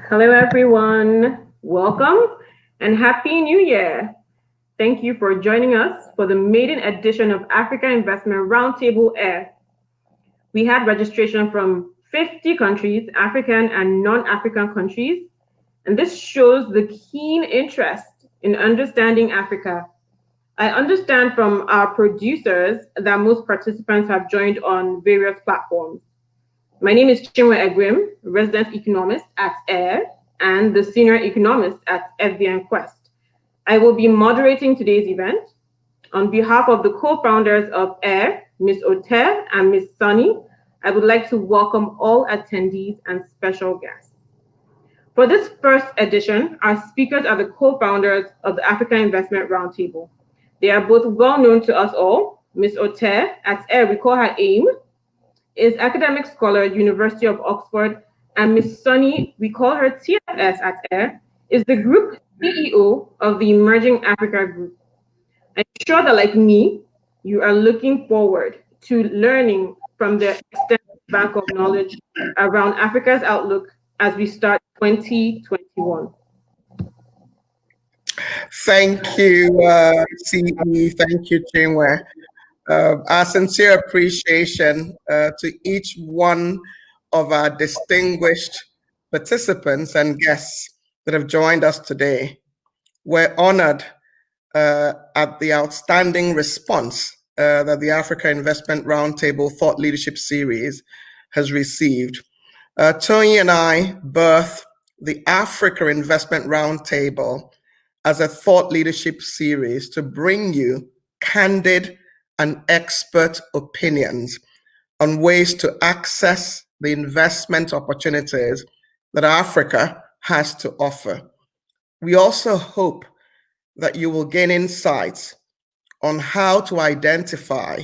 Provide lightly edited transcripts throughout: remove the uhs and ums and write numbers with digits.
Hello, everyone. Welcome and Happy New Year. Thank you for joining us for the maiden edition of Africa Investment Roundtable Air. We had registration from 50 countries, African and non African countries, and this shows the keen interest in understanding Africa. I understand from our producers that most participants have joined on various platforms. My name is Chinwe Egwim, resident economist at AIR and the senior economist at FBN Quest. I will be moderating today's event. On behalf of the co-founders of AIR, Ms. Oter and Ms. Sunny, I would like to welcome all attendees and special guests. For this first edition, our speakers are the co-founders of the Africa Investment Roundtable. They are both well known to us all. Ms. Oter, at AIR, we call her AIM, is academic scholar at University of Oxford, and Ms. Sunny, we call her TFS at AIR, is the group CEO of the Emerging Africa Group. I'm sure that, like me, you are looking forward to learning from their extensive bank of knowledge around Africa's outlook as we start 2021. Thank you, CE. Thank you, Chinwe. Our sincere appreciation to each one of our distinguished participants and guests that have joined us today. We're honored at the outstanding response that the Africa Investment Roundtable Thought Leadership Series has received. Tony and I birthed the Africa Investment Roundtable as a thought leadership series to bring you candid and expert opinions on ways to access the investment opportunities that Africa has to offer. We also hope that you will gain insights on how to identify,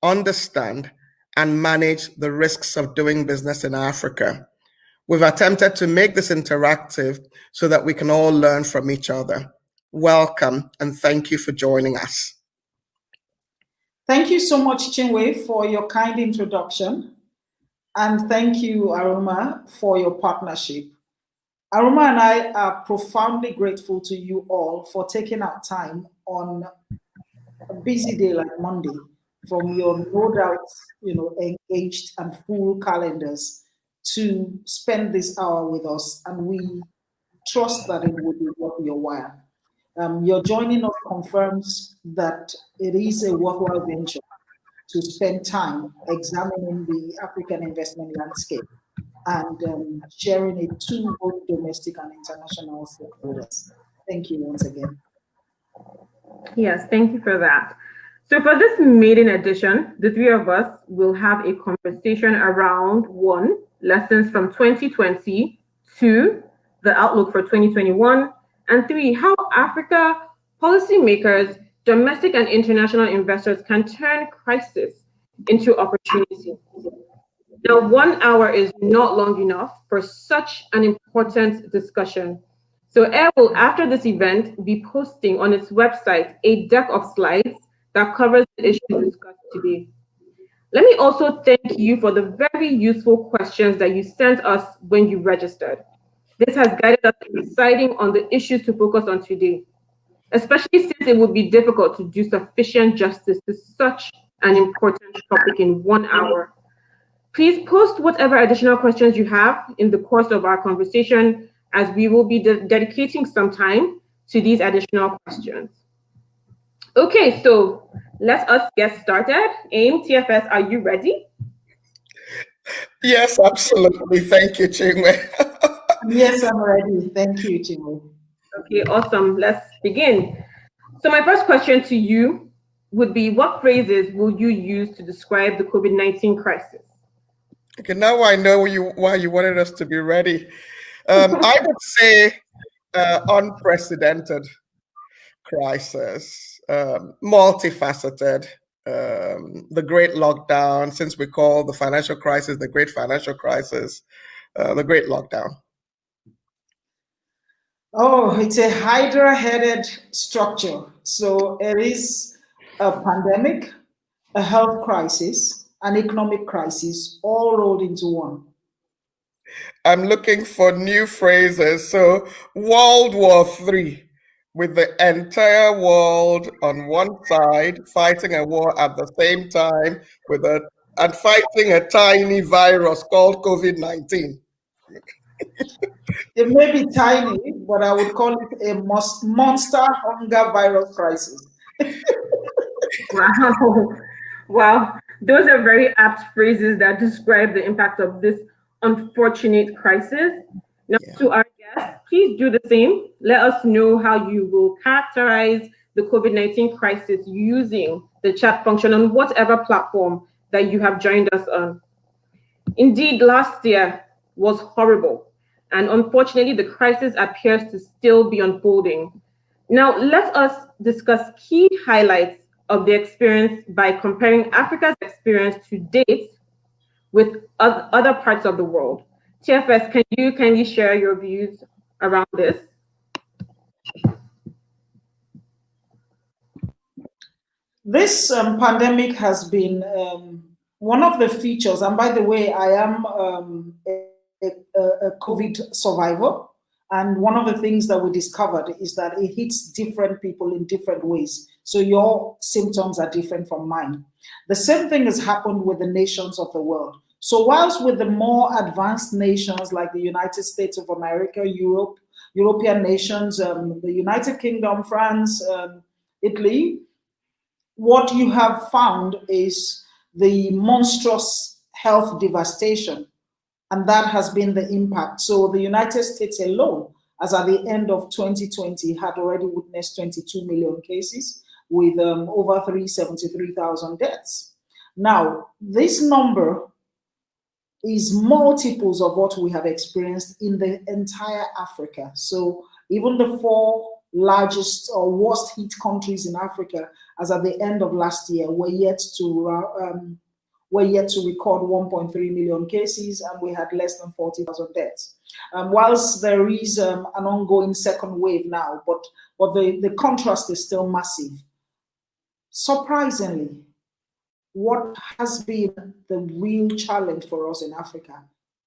understand, and manage the risks of doing business in Africa. We've attempted to make this interactive so that we can all learn from each other. Welcome, and thank you for joining us. Thank you so much, Chinwe, for your kind introduction. And thank you, Aroma, for your partnership. Aroma and I are profoundly grateful to you all for taking out time on a busy day like Monday from your no doubt, engaged and full calendars to spend this hour with us. And we trust that it will be worth your while. Your joining us confirms that it is a worthwhile venture to spend time examining the African investment landscape and sharing it to both domestic and international stakeholders. Thank you once again. Yes, thank you for that. So for this maiden edition, the three of us will have a conversation around 1, lessons from 2020, 2, the outlook for 2021, and 3, how Africa policymakers, domestic and international investors can turn crisis into opportunity. Now, 1 hour is not long enough for such an important discussion. So AIR will, after this event, be posting on its website a deck of slides that covers the issues discussed today. Let me also thank you for the very useful questions that you sent us when you registered. This has guided us in deciding on the issues to focus on today, especially since it would be difficult to do sufficient justice to such an important topic in 1 hour. Please post whatever additional questions you have in the course of our conversation, as we will be dedicating some time to these additional questions. Okay, so let us get started. AIM, TFS, are you ready? Yes, absolutely. Thank you, Chinwe. Yes, I'm ready. Thank you, Chinwe. Okay, awesome. Let's begin. So my first question to you would be, what phrases will you use to describe the COVID-19 crisis? Okay, now I know why you wanted us to be ready. I would say unprecedented crisis, multifaceted, the great lockdown, since we call the financial crisis the great financial crisis, the great lockdown. Oh, it's a hydra-headed structure. So it is a pandemic, a health crisis, an economic crisis, all rolled into one. I'm looking for new phrases. So, World War III, with the entire world on one side fighting a war at the same time and fighting a tiny virus called COVID-19. It may be tiny, but I would call it a monster hunger virus crisis. Wow. Wow. Those are very apt phrases that describe the impact of this unfortunate crisis. Now, Yeah. to our guests, please do the same. Let us know how you will characterize the COVID-19 crisis using the chat function on whatever platform that you have joined us on. Indeed, last year was horrible, and unfortunately, the crisis appears to still be unfolding. Now, let us discuss key highlights of the experience by comparing Africa's experience to date with other parts of the world. TFS, can you kindly share your views around this? This pandemic has been one of the features, and by the way, I am a COVID survivor. And one of the things that we discovered is that it hits different people in different ways. So your symptoms are different from mine. The same thing has happened with the nations of the world. So whilst with the more advanced nations like the United States of America, Europe, European nations, the United Kingdom, France, Italy, what you have found is the monstrous health devastation, and that has been the impact. So the United States alone, as at the end of 2020, had already witnessed 22 million cases with over 373,000 deaths. Now, this number is multiples of what we have experienced in the entire Africa. So even the four largest or worst hit countries in Africa, as at the end of last year, were yet to record 1.3 million cases, and we had less than 40,000 deaths. Whilst there is an ongoing second wave now, but the contrast is still massive. Surprisingly, what has been the real challenge for us in Africa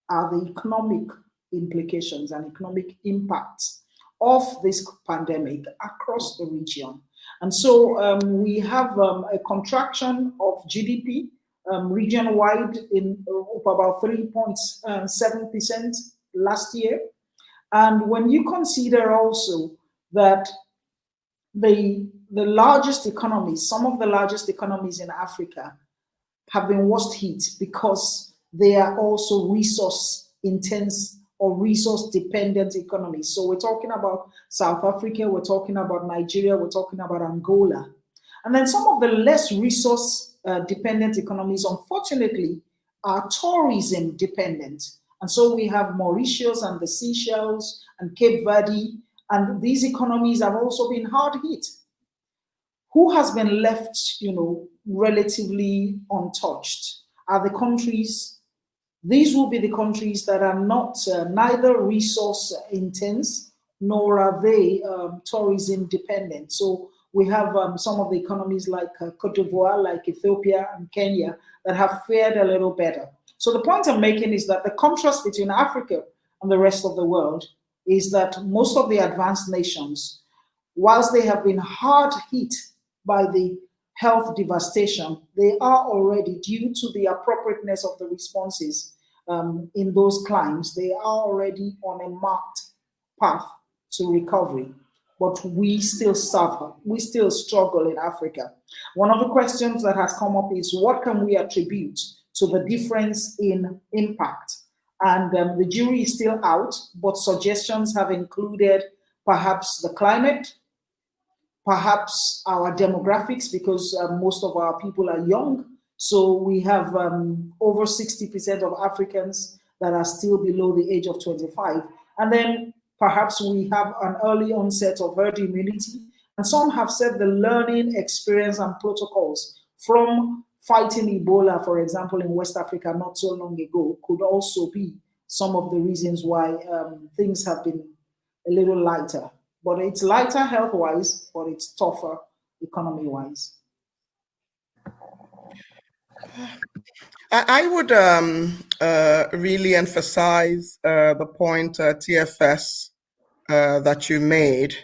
are the economic implications and economic impacts of this pandemic across the region. And so we have a contraction of GDP region-wide of about 3.7% last year. And when you consider also that the largest economies, some of the largest economies in Africa have been worst hit because they are also resource intense or resource dependent economies. So we're talking about South Africa, we're talking about Nigeria, we're talking about Angola. And then some of the less resource dependent economies, unfortunately, are tourism dependent. And so we have Mauritius and the Seychelles and Cape Verde, and these economies have also been hard hit. Who has been left, relatively untouched are the countries. These will be the countries that are not neither resource intense nor are they tourism dependent. So we have some of the economies like Cote d'Ivoire, like Ethiopia and Kenya that have fared a little better. So the point I'm making is that the contrast between Africa and the rest of the world is that most of the advanced nations, whilst they have been hard hit by the health devastation, they are already, due to the appropriateness of the responses in those climes, they are already on a marked path to recovery. But we still suffer, we still struggle in Africa. One of the questions that has come up is what can we attribute to the difference in impact? And the jury is still out, but suggestions have included perhaps the climate, perhaps our demographics, because most of our people are young. So we have over 60% of Africans that are still below the age of 25. And then perhaps we have an early onset of herd immunity. And some have said the learning experience and protocols from fighting Ebola, for example, in West Africa not so long ago, could also be some of the reasons why things have been a little lighter. But it's lighter health-wise, but it's tougher economy-wise. I would really emphasize the point, TFS, that you made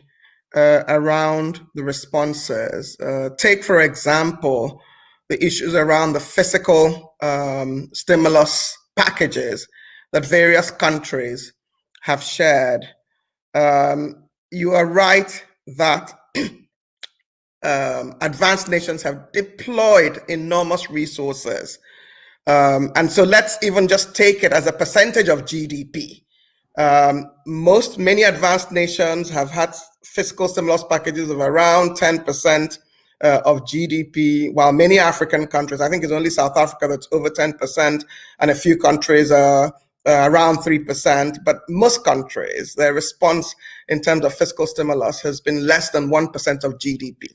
around the responses. Take, for example, the issues around the fiscal stimulus packages that various countries have shared. You are right that advanced nations have deployed enormous resources. And so let's even just take it as a percentage of GDP. Many advanced nations have had fiscal stimulus packages of around 10% of GDP, while many African countries, I think it's only South Africa that's over 10%, and a few countries are around 3%, but most countries, their response in terms of fiscal stimulus has been less than 1% of GDP.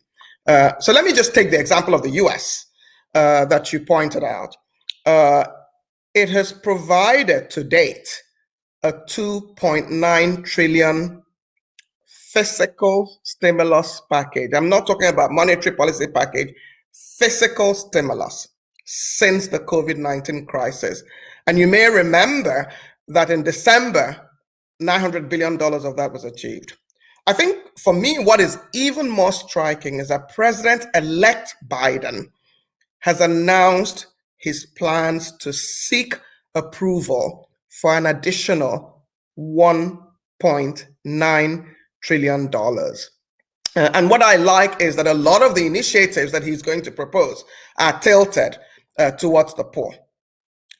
So let me just take the example of the US that you pointed out. It has provided to date a 2.9 trillion fiscal stimulus package. I'm not talking about monetary policy package, fiscal stimulus since the COVID-19 crisis. And you may remember that in December, $900 billion of that was achieved. I think for me, what is even more striking is that President-elect Biden has announced his plans to seek approval for an additional $1.9 trillion. And what I like is that a lot of the initiatives that he's going to propose are tilted towards the poor.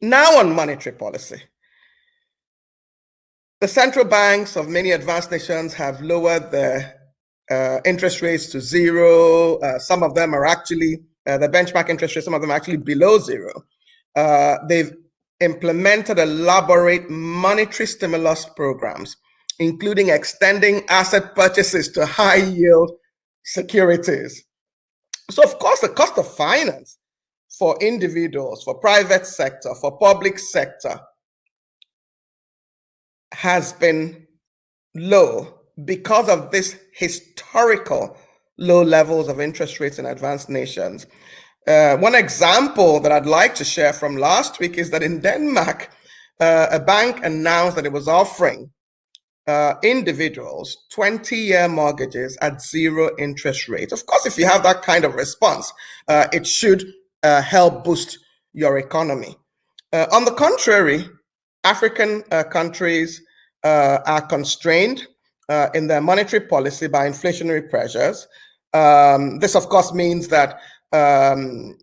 Now on monetary policy. The central banks of many advanced nations have lowered their interest rates to zero. Some of them are actually, the benchmark interest rates, some of them are actually below zero. They've implemented elaborate monetary stimulus programs, including extending asset purchases to high yield securities. So of course, the cost of finance for individuals, for private sector, for public sector has been low because of this historical low levels of interest rates in advanced nations. One example that I'd like to share from last week is that in Denmark, a bank announced that it was offering individuals 20-year mortgages at zero interest rate. Of course, if you have that kind of response, it should help boost your economy. On the contrary, African countries are constrained in their monetary policy by inflationary pressures. This, of course, means that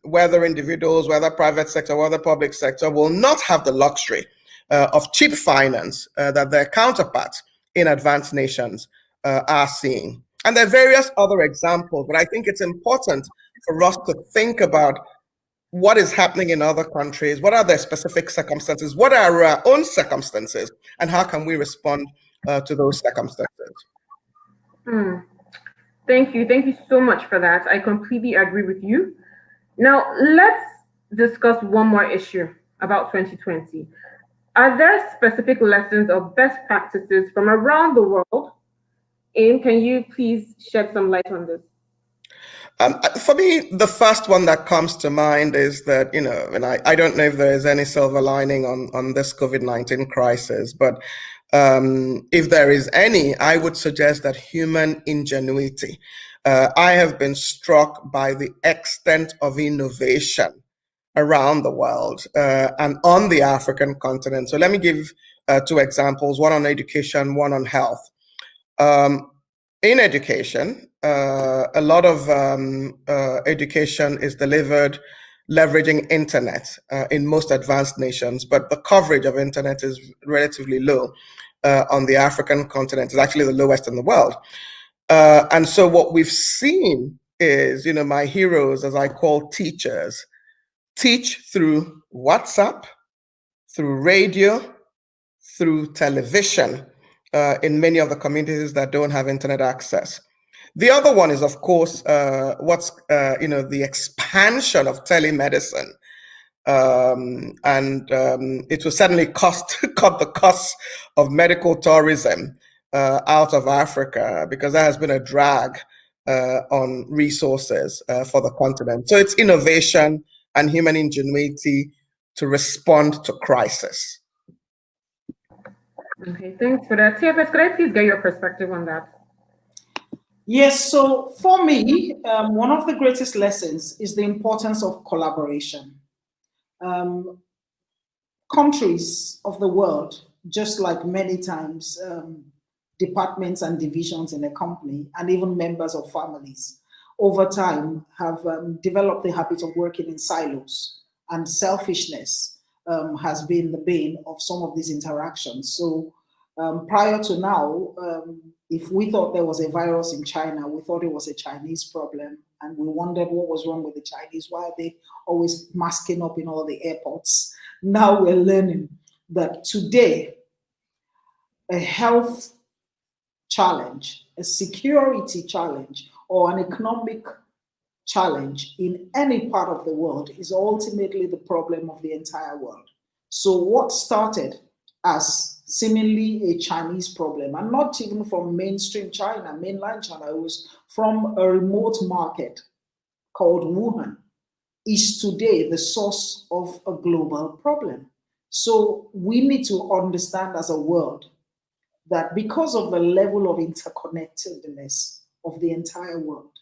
whether individuals, whether private sector, whether public sector, will not have the luxury of cheap finance that their counterparts in advanced nations are seeing. And there are various other examples, but I think it's important for us to think about what is happening in other countries, what are their specific circumstances, what are our own circumstances, and how can we respond to those circumstances. Thank you so much for that. I completely agree with you. Now let's discuss one more issue about 2020. Are there specific lessons or best practices from around the world? Aim, can you please shed some light on this? For me, the first one that comes to mind is that, and I don't know if there is any silver lining on this COVID-19 crisis, but if there is any, I would suggest that human ingenuity. I have been struck by the extent of innovation around the world and on the African continent. So let me give two examples, one on education, one on health. In education, a lot of education is delivered leveraging internet in most advanced nations, but the coverage of internet is relatively low on the African continent. It's actually the lowest in the world. And so what we've seen is, my heroes, as I call teachers, teach through WhatsApp, through radio, through television in many of the communities that don't have internet access. The other one is, of course, the expansion of telemedicine. It will certainly cut the costs of medical tourism out of Africa, because that has been a drag on resources for the continent. So it's innovation and human ingenuity to respond to crisis. Okay, thanks for that. TFS, could I please get your perspective on that? Yes, so for me, one of the greatest lessons is the importance of collaboration. Countries of the world, just like many times departments and divisions in a company, and even members of families, over time have developed the habit of working in silos, and selfishness has been the bane of some of these interactions. So prior to now, if we thought there was a virus in China, we thought it was a Chinese problem, and we wondered what was wrong with the Chinese. Why are they always masking up in all the airports? Now we're learning that today, a health challenge, a security challenge, or an economic challenge in any part of the world is ultimately the problem of the entire world. So what started as seemingly a Chinese problem, and not even from mainstream China, mainland China, it was from a remote market called Wuhan, is today the source of a global problem. So we need to understand as a world that because of the level of interconnectedness of the entire world,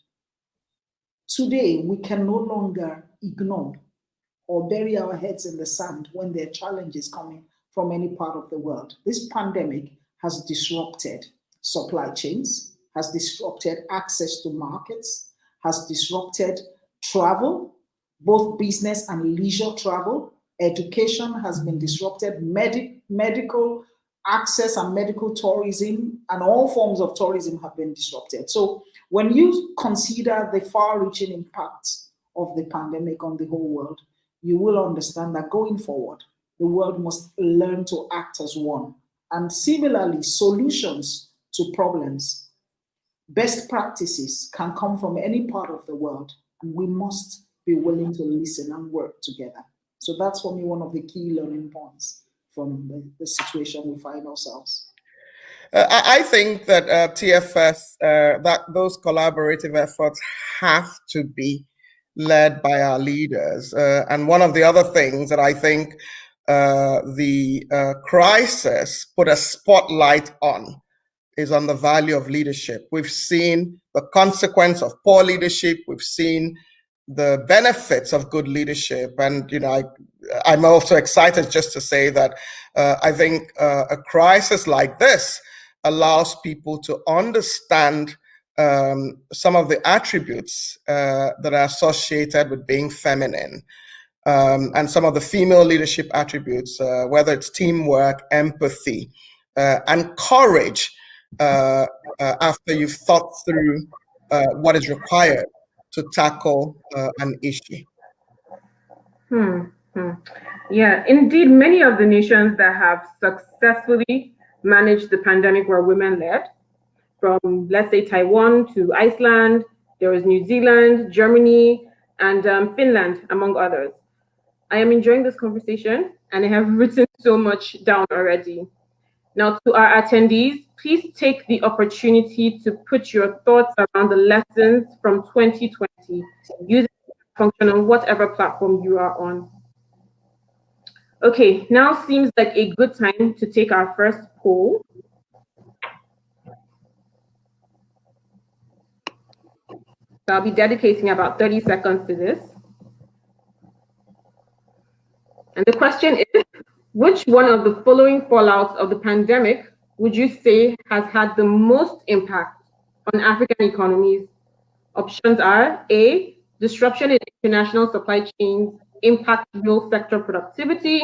today we can no longer ignore or bury our heads in the sand when there are challenges coming from any part of the world. This pandemic has disrupted supply chains, has disrupted access to markets, has disrupted travel, both business and leisure travel. Education has been disrupted, medical access and medical tourism and all forms of tourism have been disrupted. So when you consider the far-reaching impact of the pandemic on the whole world, you will understand that going forward, the world must learn to act as one. And similarly, solutions to problems, best practices can come from any part of the world, and we must be willing to listen and work together. So that's for me one of the key learning points from the situation we find ourselves. I think that TFS, that those collaborative efforts have to be led by our leaders. And one of the other things that I think the crisis put a spotlight on is on the value of leadership. We've seen the consequence of poor leadership. We've seen the benefits of good leadership. And, you know, I'm also excited just to say that I think a crisis like this allows people to understand some of the attributes that are associated with being feminine. And some of the female leadership attributes, whether it's teamwork, empathy, and courage after you've thought through what is required to tackle an issue. Yeah, indeed, many of the nations that have successfully managed the pandemic were women-led, from, let's say, Taiwan to Iceland. There was New Zealand, Germany, and Finland, among others. I am enjoying this conversation, and I have written so much down already. Now, to our attendees, please take the opportunity to put your thoughts around the lessons from 2020 using the function on whatever platform you are on. Okay, now seems like a good time to take our first poll. So I'll be dedicating about 30 seconds to this. And the question is, which one of the following fallouts of the pandemic would you say has had the most impact on African economies? Options are A, disruption in international supply chains, impact real sector productivity.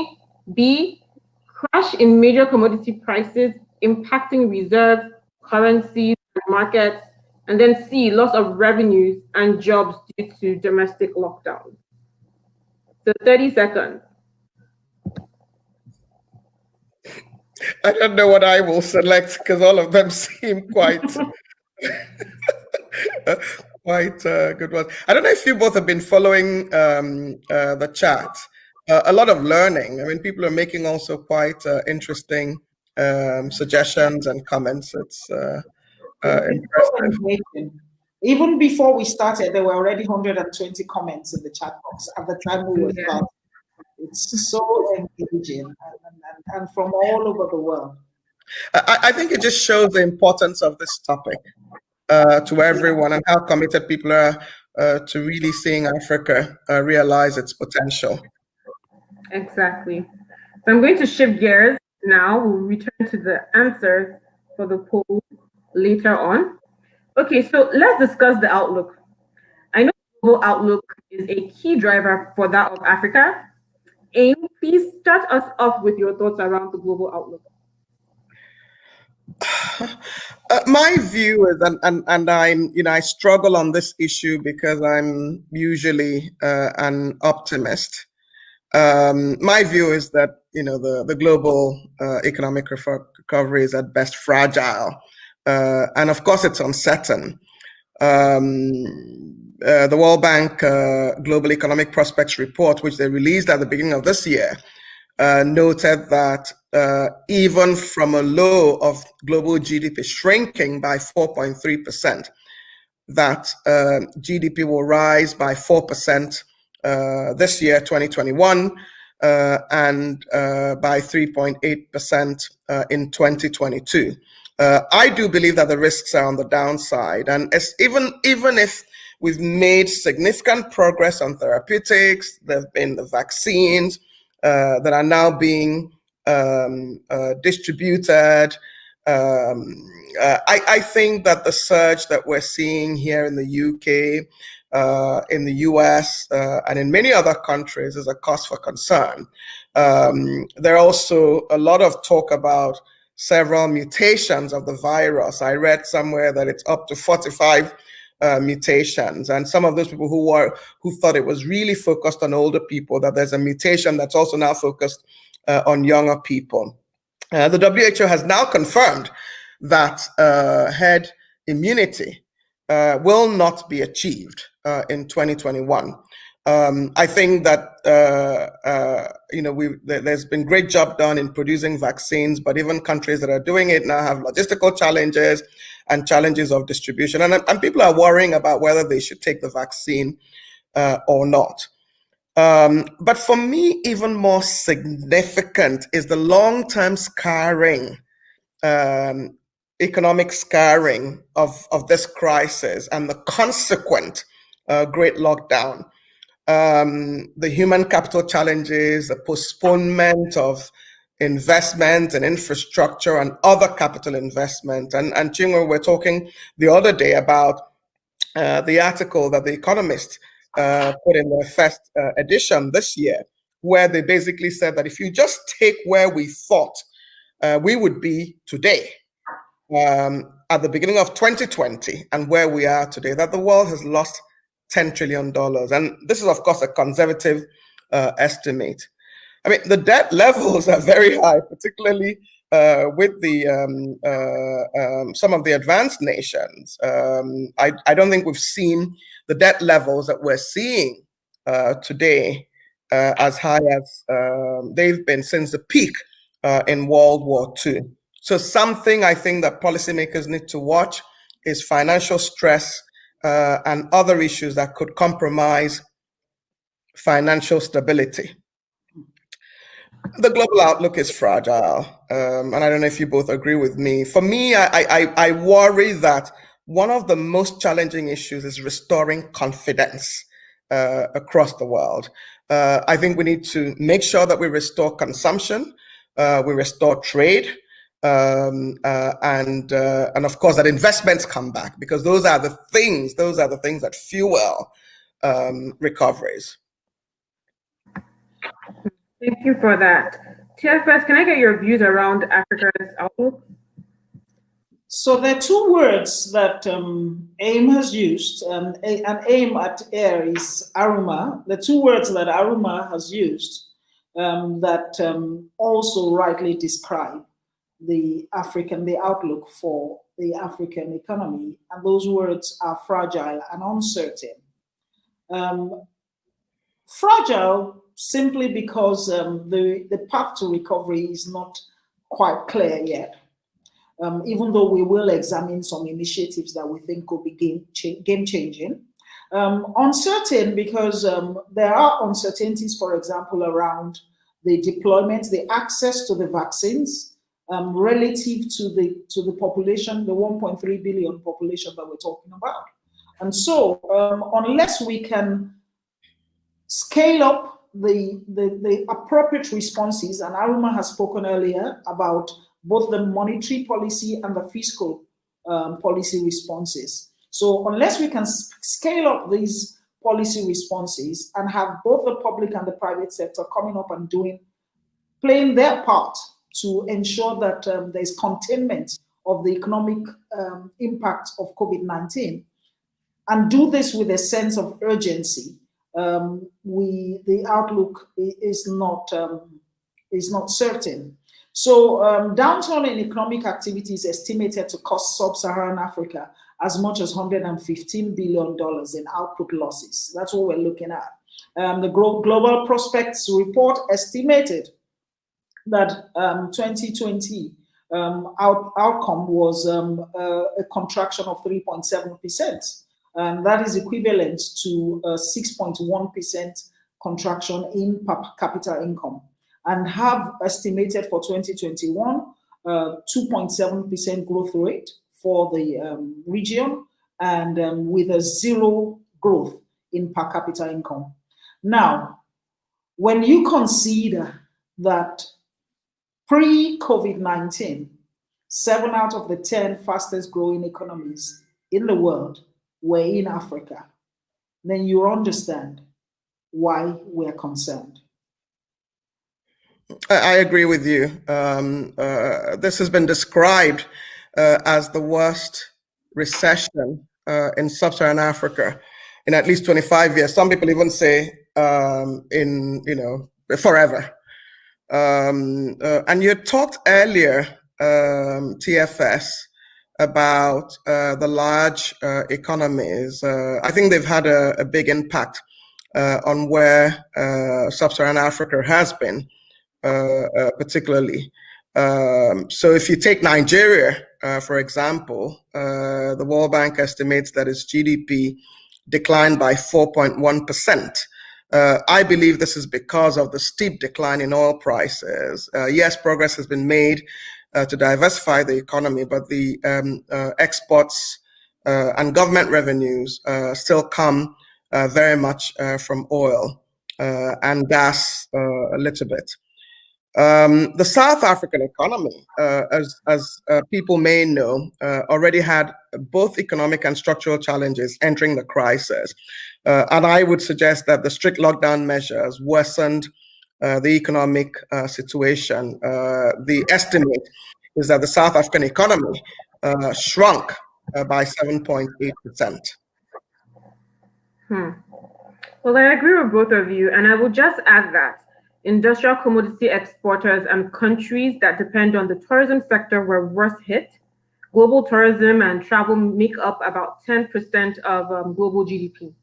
B, crash in major commodity prices, impacting reserves, currencies, and markets. And then C, loss of revenues and jobs due to domestic lockdowns. So 30 seconds. I don't know what I will select because all of them seem quite quite good ones. I don't know if you both have been following the chat. A lot of learning. I mean, people are making also quite interesting suggestions and comments. It's impressive. Even before we started, there were already 120 comments in the chat box at the time we were starting. It's so engaging and from all over the world. I think it just shows the importance of this topic to everyone and how committed people are to really seeing Africa realize its potential. Exactly. So I'm going to shift gears now. We'll return to the answers for the poll later on. Okay, so let's discuss the outlook. I know the global outlook is a key driver for that of Africa. Aim, please start us off with your thoughts around the global outlook. My view is, and I'm, I struggle on this issue because I'm usually an optimist. My view is that the global economic recovery is at best fragile, and of course it's uncertain. The World Bank Global Economic Prospects Report, which they released at the beginning of this year, noted that even from a low of global GDP shrinking by 4.3%, that GDP will rise by 4% this year, 2021, and by 3.8% in 2022. I do believe that the risks are on the downside, and even if we've made significant progress on therapeutics, there have been the vaccines that are now being distributed. I think that the surge that we're seeing here in the UK, in the US, and in many other countries is a cause for concern. There are also a lot of talk about several mutations of the virus. I read somewhere that it's up to 45 mutations, and some of those people who thought it was really focused on older people, that there's a mutation that's also now focused on younger people. The WHO has now confirmed that herd immunity will not be achieved in 2021. I think that there's been great job done in producing vaccines, but even countries that are doing it now have logistical challenges and challenges of distribution, and people are worrying about whether they should take the vaccine or not. But for me, even more significant is the long-term scarring, economic scarring of this crisis and the consequent great lockdown. The human capital challenges, the postponement of investment and infrastructure and other capital investment. And Chinwe, we're talking the other day about the article that The Economist put in their first edition this year, where they basically said that if you just take where we thought we would be today, at the beginning of 2020 and where we are today, that the world has lost $10 trillion. And this is, of course, a conservative estimate. I mean, the debt levels are very high, particularly with the some of the advanced nations. I don't think we've seen the debt levels that we're seeing today as high as they've been since the peak in World War II. So something I think that policymakers need to watch is financial stress and other issues that could compromise financial stability. The global outlook is fragile, and I don't know if you both agree with me. For me, I worry that one of the most challenging issues is restoring confidence across the world. I think we need to make sure that we restore consumption, we restore trade, and of course that investments come back, because those are the things that fuel recoveries. Thank you for that. TFS, can I get your views around Africa's outlook? So there are two words that AIM has used, and AIM at AIR is Aruma. The two words that Aruma has used that also rightly describe the outlook for the African economy, and those words are fragile and uncertain. Fragile simply because the path to recovery is not quite clear yet. even though we will examine some initiatives that we think could be game-changing. Uncertain because there are uncertainties, for example, around the deployment, the access to the vaccines relative to the population, the 1.3 billion population that we're talking about. And so unless we can scale up the appropriate responses, and Aruma has spoken earlier about both the monetary policy and the fiscal policy responses. So unless we can scale up these policy responses and have both the public and the private sector coming up and playing their part to ensure that there's containment of the economic impact of COVID-19, and do this with a sense of urgency, the outlook is not certain. So downturn in economic activity is estimated to cost Sub-Saharan Africa as much as $115 billion in output losses. That's what we're looking at. The Global Prospects Report estimated that 2020 outcome was a contraction of 3.7%. And that is equivalent to a 6.1% contraction in per capita income, and have estimated for 2021 2.7% growth rate for the region, and with a 0 growth in per capita income. Now, when you consider that pre-COVID-19, 7 out of the 10 fastest growing economies in the world were in Africa, then you understand why we're concerned. I agree with you. This has been described as the worst recession in Sub-Saharan Africa in at least 25 years. Some people even say forever. And you talked earlier, TFS, about the large economies. I think they've had a big impact on where Sub-Saharan Africa has been. Particularly. So if you take Nigeria, for example, the World Bank estimates that its GDP declined by 4.1%. I believe this is because of the steep decline in oil prices. Yes, progress has been made to diversify the economy, but the exports and government revenues still come very much from oil and gas a little bit. The South African economy, as people may know, already had both economic and structural challenges entering the crisis. And I would suggest that the strict lockdown measures worsened the economic situation. The estimate is that the South African economy shrunk by 7.8%. Well, I agree with both of you, and I will just add that industrial commodity exporters and countries that depend on the tourism sector were worst hit. Global tourism and travel make up about 10% of global GDP.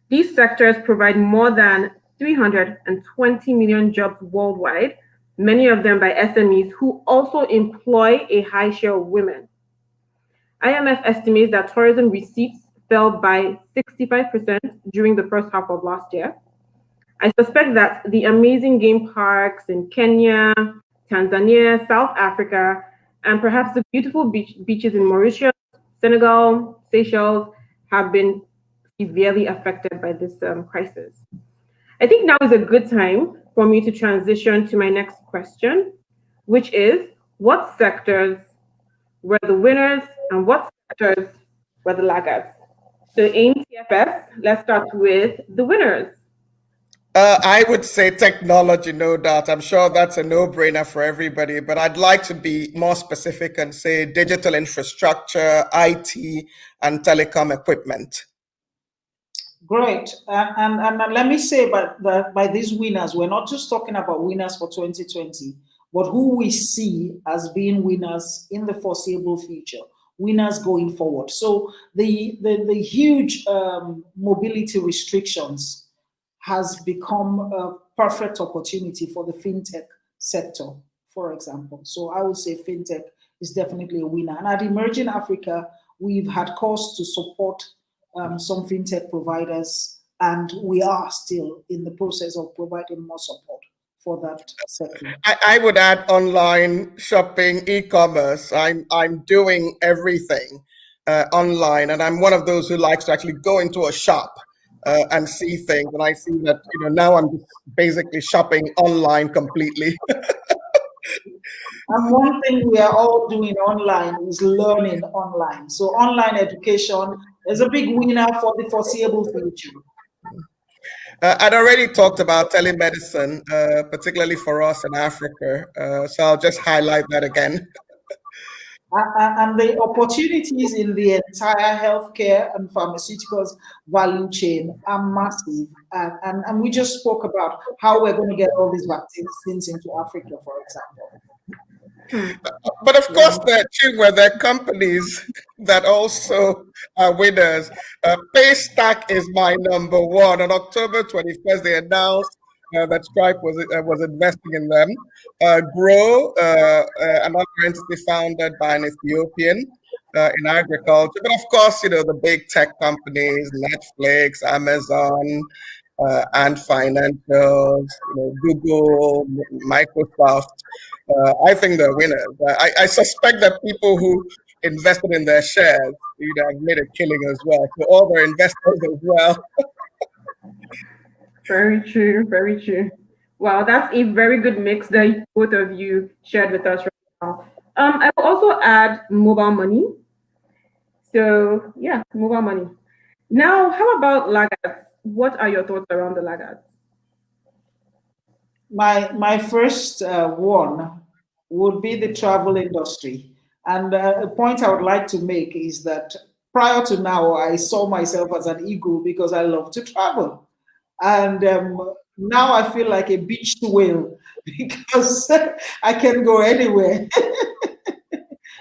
These sectors provide more than 320 million jobs worldwide, many of them by SMEs who also employ a high share of women. IMF estimates that tourism receipts fell by 65% during the first half of last year. I suspect that the amazing game parks in Kenya, Tanzania, South Africa, and perhaps the beautiful beaches in Mauritius, Senegal, Seychelles have been severely affected by this crisis. I think now is a good time for me to transition to my next question, which is, what sectors were the winners and what sectors were the laggards? So in TFS, let's start with the winners. I would say technology, no doubt. I'm sure that's a no-brainer for everybody, but I'd like to be more specific and say digital infrastructure, IT, and telecom equipment. Great. And let me say by these winners, we're not just talking about winners for 2020, but who we see as being winners in the foreseeable future, winners going forward. So the huge mobility restrictions has become a perfect opportunity for the fintech sector, for example. So I would say fintech is definitely a winner. And at Emerging Africa, we've had cause to support some fintech providers, and we are still in the process of providing more support for that sector. I would add online shopping, e-commerce. I'm doing everything online, and I'm one of those who likes to actually go into a shop and see things. And I see that now I'm just basically shopping online completely. And one thing we are all doing online is learning online. So online education is a big winner for the foreseeable future. I'd already talked about telemedicine, particularly for us in Africa. So I'll just highlight that again. And the opportunities in the entire healthcare and pharmaceuticals value chain are massive. And we just spoke about how we're going to get all these vaccines into Africa, for example. But of course, there are companies that also are winners. Paystack is my number one. On October 21st, they announced that Stripe was investing in them. Grow, another entity founded by an Ethiopian in agriculture. But of course, the big tech companies, Netflix, Amazon, and financials, Google, Microsoft. I think they're winners. I suspect that people who invested in their shares, have made a killing as well. So all their investors as well. Very true, very true. Wow, that's a very good mix that both of you shared with us right now. I will also add mobile money. So yeah, mobile money. Now, how about laggards? What are your thoughts around the laggards? My first one would be the travel industry. And a point I would like to make is that prior to now, I saw myself as an eagle because I love to travel. And now I feel like a beached whale because I can go anywhere.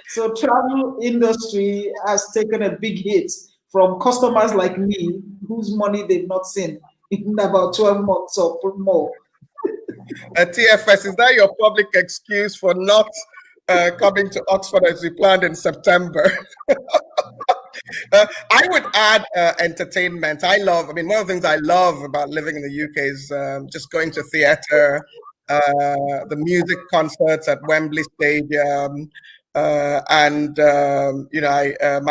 So travel industry has taken a big hit from customers like me whose money they've not seen in about 12 months or more. TFS, is that your public excuse for not coming to Oxford as we planned in September? I would add entertainment. One of the things I love about living in the UK is just going to theatre, the music concerts at Wembley Stadium. My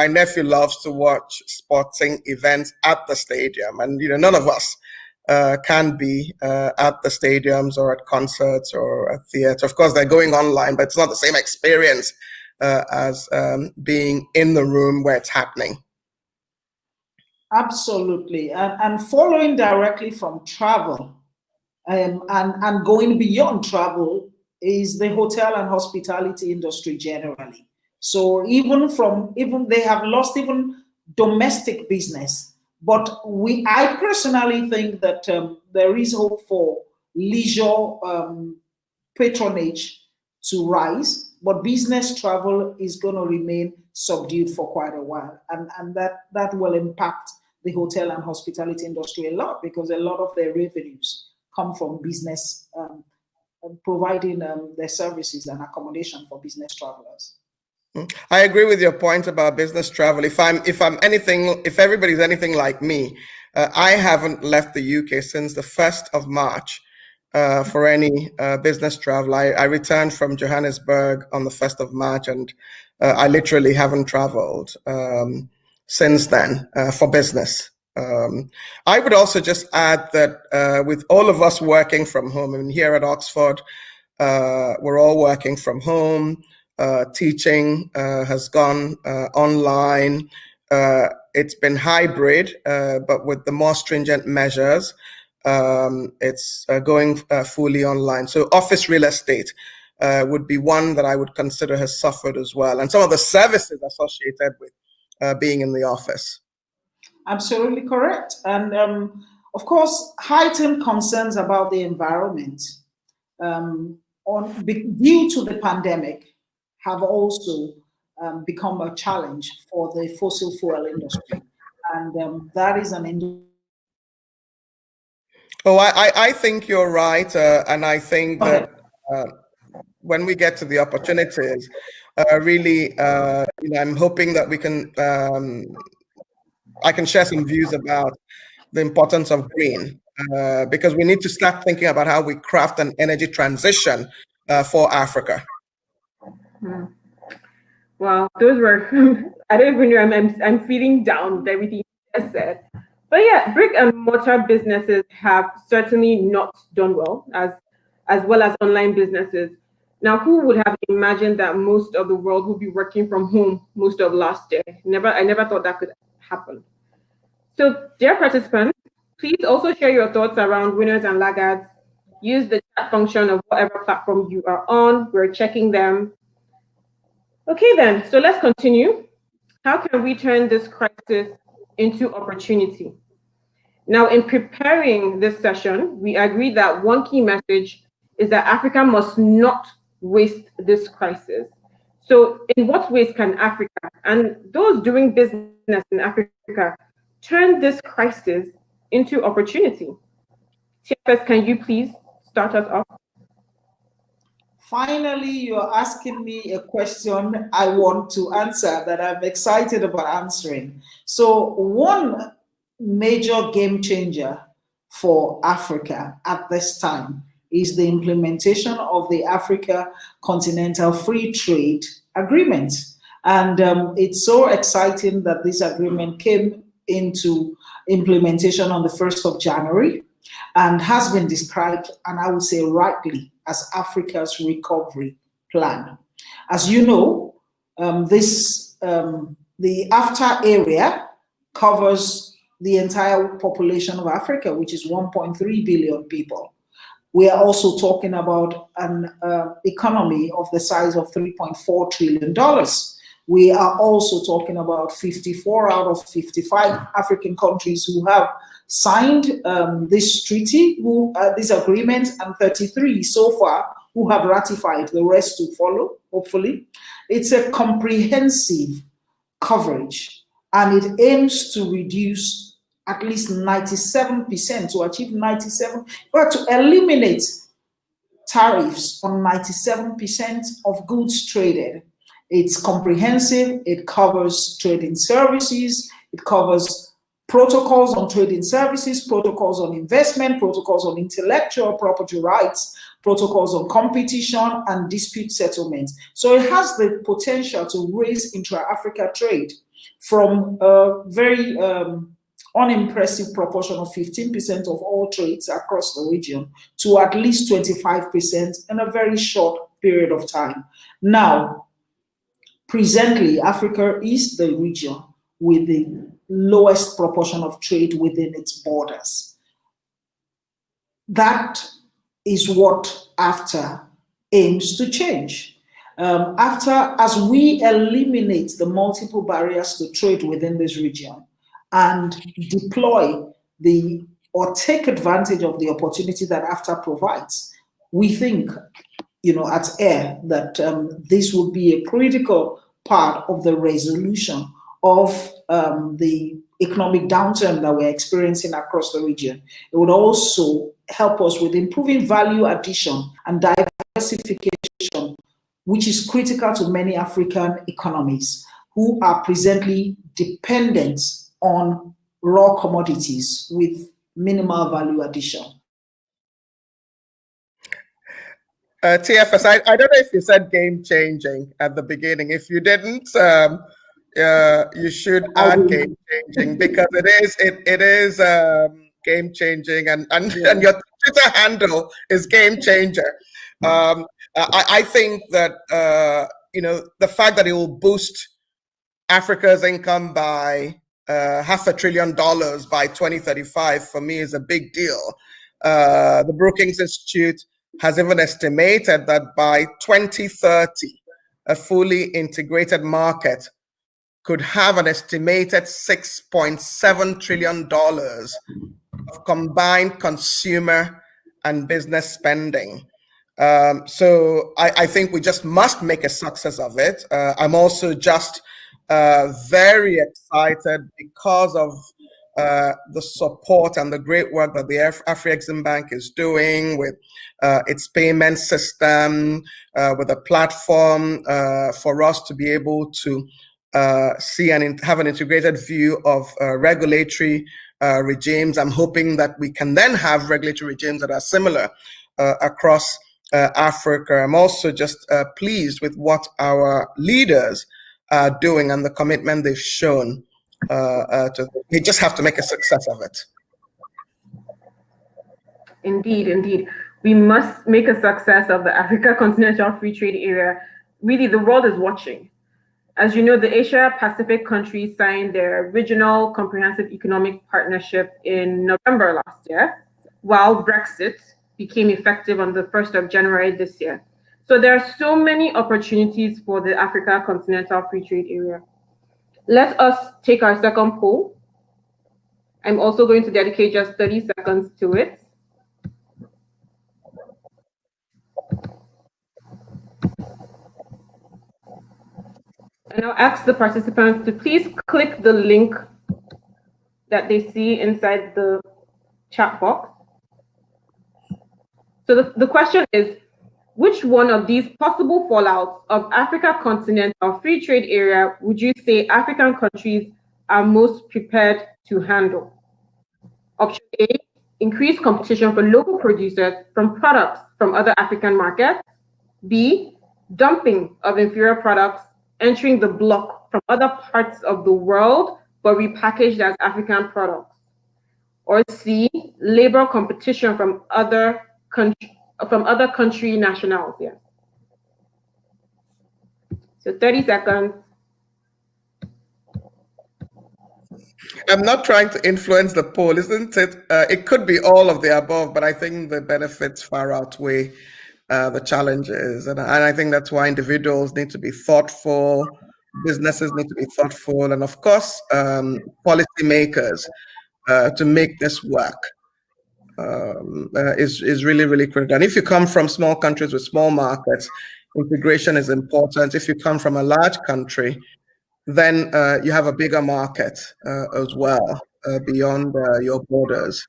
nephew loves to watch sporting events at the stadium. And, none of us can be at the stadiums or at concerts or at theatre. Of course, they're going online, but it's not the same experience as being in the room where it's happening. Absolutely. And following directly from travel and going beyond travel is the hotel and hospitality industry generally. So even they have lost even domestic business. But I personally think that there is hope for leisure patronage to rise, but business travel is going to remain subdued for quite a while. And that will impact the hotel and hospitality industry a lot because a lot of their revenues come from business providing their services and accommodation for business travelers. I agree with your point about business travel. If everybody's anything like me, I haven't left the UK since the 1st of March for any business travel. I returned from Johannesburg on the 1st of March, and I literally haven't traveled since then for business. I would also just add that with all of us working from home, here at Oxford, we're all working from home. Teaching has gone online. It's been hybrid, but with the more stringent measures, it's going fully online. So office real estate would be one that I would consider has suffered as well, and some of the services associated with being in the office. Absolutely correct. And of course, heightened concerns about the environment due to the pandemic have also become a challenge for the fossil fuel industry. And that is an industry. Oh, I think you're right. And I think that when we get to the opportunities, really, I'm hoping that we can, I can share some views about the importance of green, because we need to start thinking about how we craft an energy transition for Africa. Wow, those were, I don't even know, I'm feeling down with everything you just said. But yeah, brick and mortar businesses have certainly not done well, as well as online businesses. Now, who would have imagined that most of the world would be working from home most of last year? I never thought that could happen. So, dear participants, please also share your thoughts around winners and laggards. Use the chat function of whatever platform you are on. We're checking them. Okay, then, so let's continue. How can we turn this crisis into opportunity? Now, in preparing this session, we agreed that one key message is that Africa must not waste this crisis. So, in what ways can Africa and those doing business in Africa turn this crisis into opportunity? TFS, can you please start us off? Finally, you're asking me a question I want to answer, that I'm excited about answering. So one major game changer for Africa at this time is the implementation of the Africa Continental Free Trade Agreement. And it's so exciting that this agreement came into implementation on the 1st of January and has been described, and I would say rightly, as Africa's recovery plan. As you know, the AfTA area covers the entire population of Africa, which is 1.3 billion people. We are also talking about an economy of the size of $3.4 trillion. We are also talking about 54 out of 55 African countries who have signed this treaty, this agreement, and 33 so far who have ratified, the rest to follow, hopefully. It's a comprehensive coverage, and it aims to reduce at least 97%, to achieve 97, but to eliminate tariffs on 97% of goods traded. It's comprehensive, it covers trading services, it covers protocols on trading services, protocols on investment, protocols on intellectual property rights, protocols on competition and dispute settlement. So it has the potential to raise intra-Africa trade from a very unimpressive proportion of 15% of all trades across the region to at least 25% in a very short period of time. Now, presently, Africa is the region with the lowest proportion of trade within its borders. That is what AfTA aims to change. AfTA, as we eliminate the multiple barriers to trade within this region and deploy or take advantage of the opportunity that AfTA provides, we think, at AIR, that this will be a critical part of the resolution of the economic downturn that we're experiencing across the region. It would also help us with improving value addition and diversification, which is critical to many African economies who are presently dependent on raw commodities with minimal value addition. TFS, I don't know if you said game changing at the beginning. If you didn't, you should add game changing, because it is game changing, and your Twitter handle is game changer. I think that the fact that it will boost Africa's income by $500 billion by 2035 for me is a big deal. The Brookings Institute has even estimated that by 2030, a fully integrated market could have an estimated $6.7 trillion of combined consumer and business spending. So I think we just must make a success of it. I'm also just very excited because of the support and the great work that the Afrexim Bank is doing with its payment system, with a platform for us to be able to see and have an integrated view of regulatory regimes. I'm hoping that we can then have regulatory regimes that are similar across Africa. I'm also just pleased with what our leaders are doing and the commitment they've shown. We just have to make a success of it. Indeed, indeed. We must make a success of the Africa Continental Free Trade Area. Really, the world is watching. As you know, the Asia-Pacific countries signed their Regional Comprehensive Economic Partnership in November last year, while Brexit became effective on the 1st of January this year. So there are so many opportunities for the Africa Continental Free Trade Area. Let us take our second poll. I'm also going to dedicate just 30 seconds to it. And I'll ask the participants to please click the link that they see inside the chat box. So the question is, which one of these possible fallouts of Africa Continental Free Trade Area would you say African countries are most prepared to handle? Option A, increased competition for local producers from products from other African markets. B, dumping of inferior products entering the bloc from other parts of the world, but repackaged as African products. Or C, labor competition from other country nationals. Yeah. So 30 seconds. I'm not trying to influence the poll, isn't it? It could be all of the above, but I think the benefits far outweigh the challenges. And I think that's why individuals need to be thoughtful, businesses need to be thoughtful, and of course, policymakers to make this work is really, really critical. And if you come from small countries with small markets, integration is important. If you come from a large country, then you have a bigger market as well beyond your borders.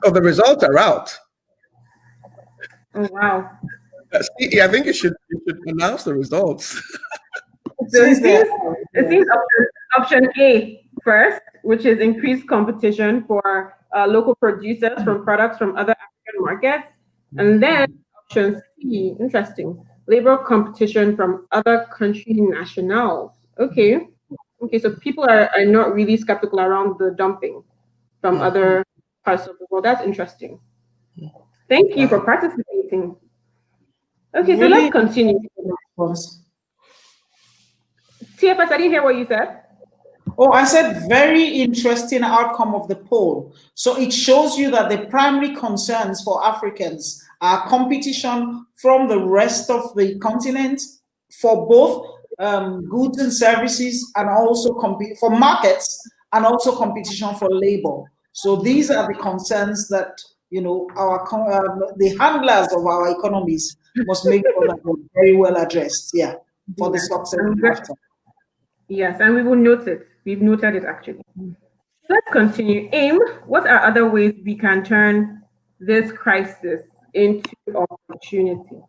So the results are out. Oh, wow. I think you should announce the results. So it seems option A first, which is increased competition for local producers from products from other African markets. And then option C, interesting, labor competition from other country nationals. Okay, so people are not really skeptical around the dumping from other parts of the world. That's interesting. Thank you for participating. Okay, so let's continue. TFS, I didn't hear what you said. Oh, I said very interesting outcome of the poll. So it shows you that the primary concerns for Africans are competition from the rest of the continent for both goods and services, and also for markets, and also competition for labor. So these are the concerns that the handlers of our economies must make sure that they're very well addressed. Yeah, for the success. Yes, and we will note it. We've noted it actually. Let's continue. Aim, what are other ways we can turn this crisis into opportunity?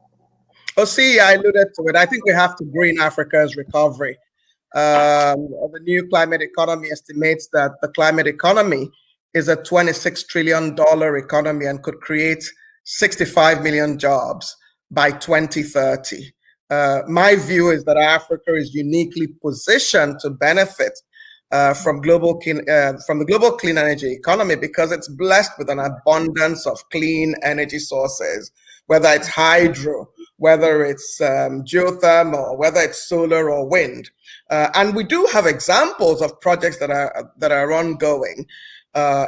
Oh, see, I alluded to it. I think we have to green Africa's recovery. The new climate economy estimates that the climate economy is a $26 trillion economy and could create 65 million jobs by 2030. My view is that Africa is uniquely positioned to benefit from the global clean energy economy because it's blessed with an abundance of clean energy sources, whether it's hydro, whether it's geothermal, whether it's solar or wind. And we do have examples of projects that are ongoing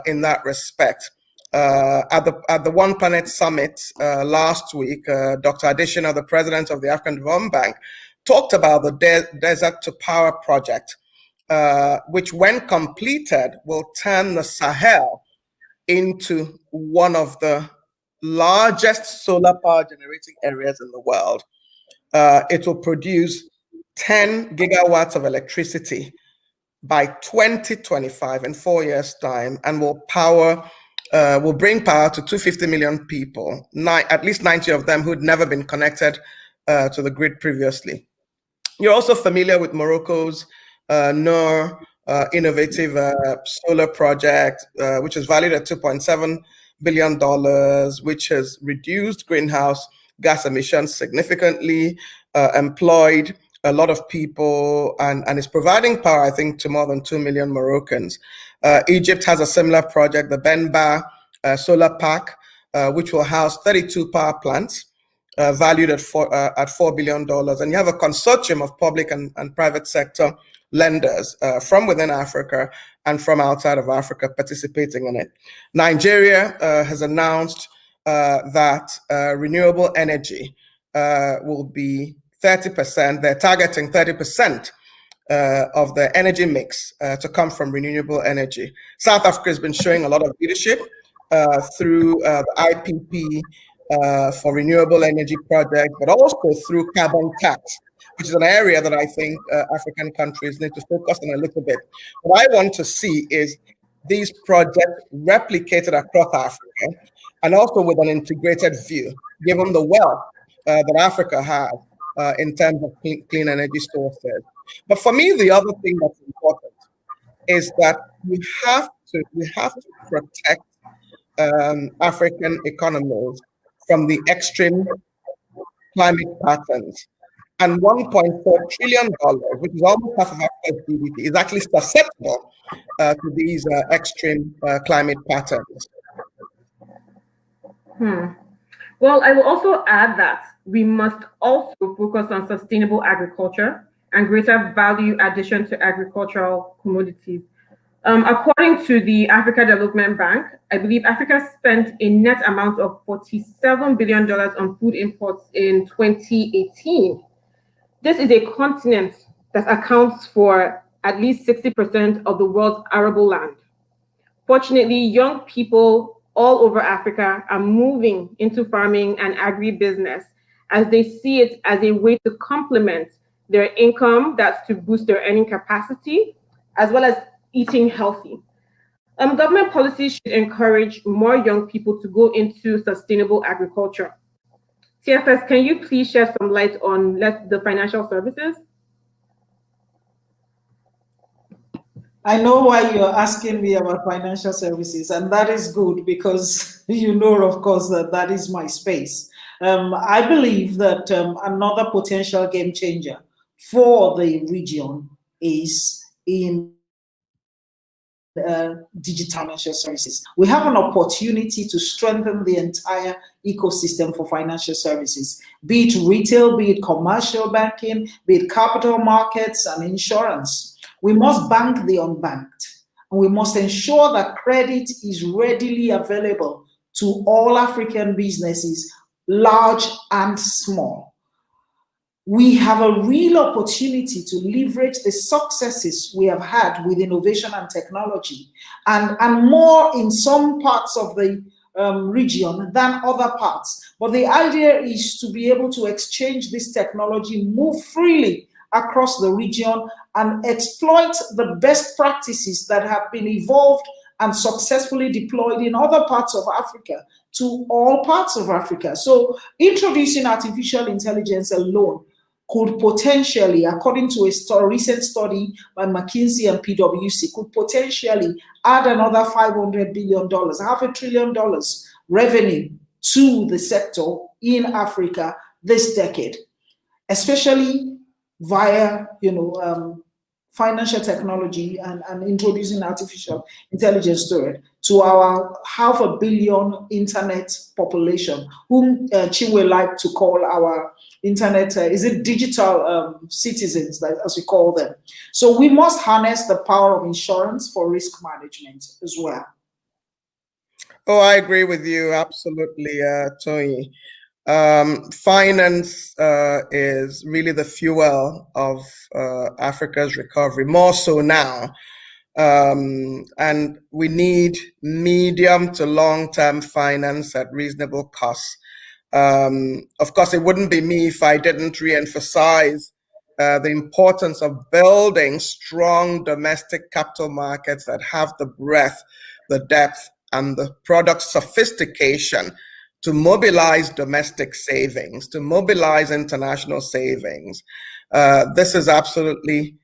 in that respect. At the One Planet Summit last week, Dr. Adesina, the president of the African Development Bank, talked about the Desert to Power project, which when completed will turn the Sahel into one of the largest solar power generating areas in the world. It will produce 10 gigawatts of electricity by 2025, in 4 years' time, and will bring power to 250 million people, at least 90 of them who'd never been connected to the grid previously. You're also familiar with Morocco's Noor innovative solar project, which is valued at $2.7 billion, which has reduced greenhouse gas emissions significantly, employed a lot of people, and is providing power, I think, to more than 2 million Moroccans. Egypt has a similar project, the Benba Solar Park, which will house 32 power plants, valued at $4 billion. And you have a consortium of public and private sector lenders from within Africa and from outside of Africa participating in it. Nigeria has announced that renewable energy will be 30%. They're targeting 30% of the energy mix to come from renewable energy. South Africa has been showing a lot of leadership through the IPP for renewable energy projects, but also through carbon tax, which is an area that I think African countries need to focus on a little bit. What I want to see is these projects replicated across Africa, and also with an integrated view, given the wealth that Africa has in terms of clean energy sources. But for me, the other thing that's important is that we have to protect African economies from the extreme climate patterns. And $1.4 trillion, which is almost half of Africa's GDP, is actually susceptible to these extreme climate patterns. Well, I will also add that we must also focus on sustainable agriculture and greater value addition to agricultural commodities. According to the Africa Development Bank, I believe Africa spent a net amount of $47 billion on food imports in 2018. This is a continent that accounts for at least 60% of the world's arable land. Fortunately, young people all over Africa are moving into farming and agribusiness as they see it as a way to complement their income, that's to boost their earning capacity, as well as eating healthy. Government policies should encourage more young people to go into sustainable agriculture. TFS, can you please shed some light on the financial services? I know why you're asking me about financial services, and that is good because you know, of course, that is my space. I believe that another potential game changer for the region is in digital financial services. We have an opportunity to strengthen the entire ecosystem for financial services, be it retail, be it commercial banking, be it capital markets and insurance. We must bank the unbanked, and we must ensure that credit is readily available to all African businesses, large and small. We have a real opportunity to leverage the successes we have had with innovation and technology, and more in some parts of the region than other parts. But the idea is to be able to exchange this technology, move freely across the region, and exploit the best practices that have been evolved and successfully deployed in other parts of Africa to all parts of Africa. So introducing artificial intelligence alone could potentially, according to a recent study by McKinsey and PwC, could potentially add another $500 billion, $500 billion revenue to the sector in Africa this decade, especially via, financial technology and introducing artificial intelligence to it, to our 500 million internet population, whom Chinwe like to call our internet, is it digital citizens, as we call them. So we must harness the power of insurance for risk management as well. Oh, I agree with you, absolutely, Tony. Finance is really the fuel of Africa's recovery, more so now. And we need medium to long-term finance at reasonable costs. Of course, it wouldn't be me if I didn't re-emphasize the importance of building strong domestic capital markets that have the breadth, the depth, and the product sophistication to mobilize domestic savings, to mobilize international savings. This is absolutely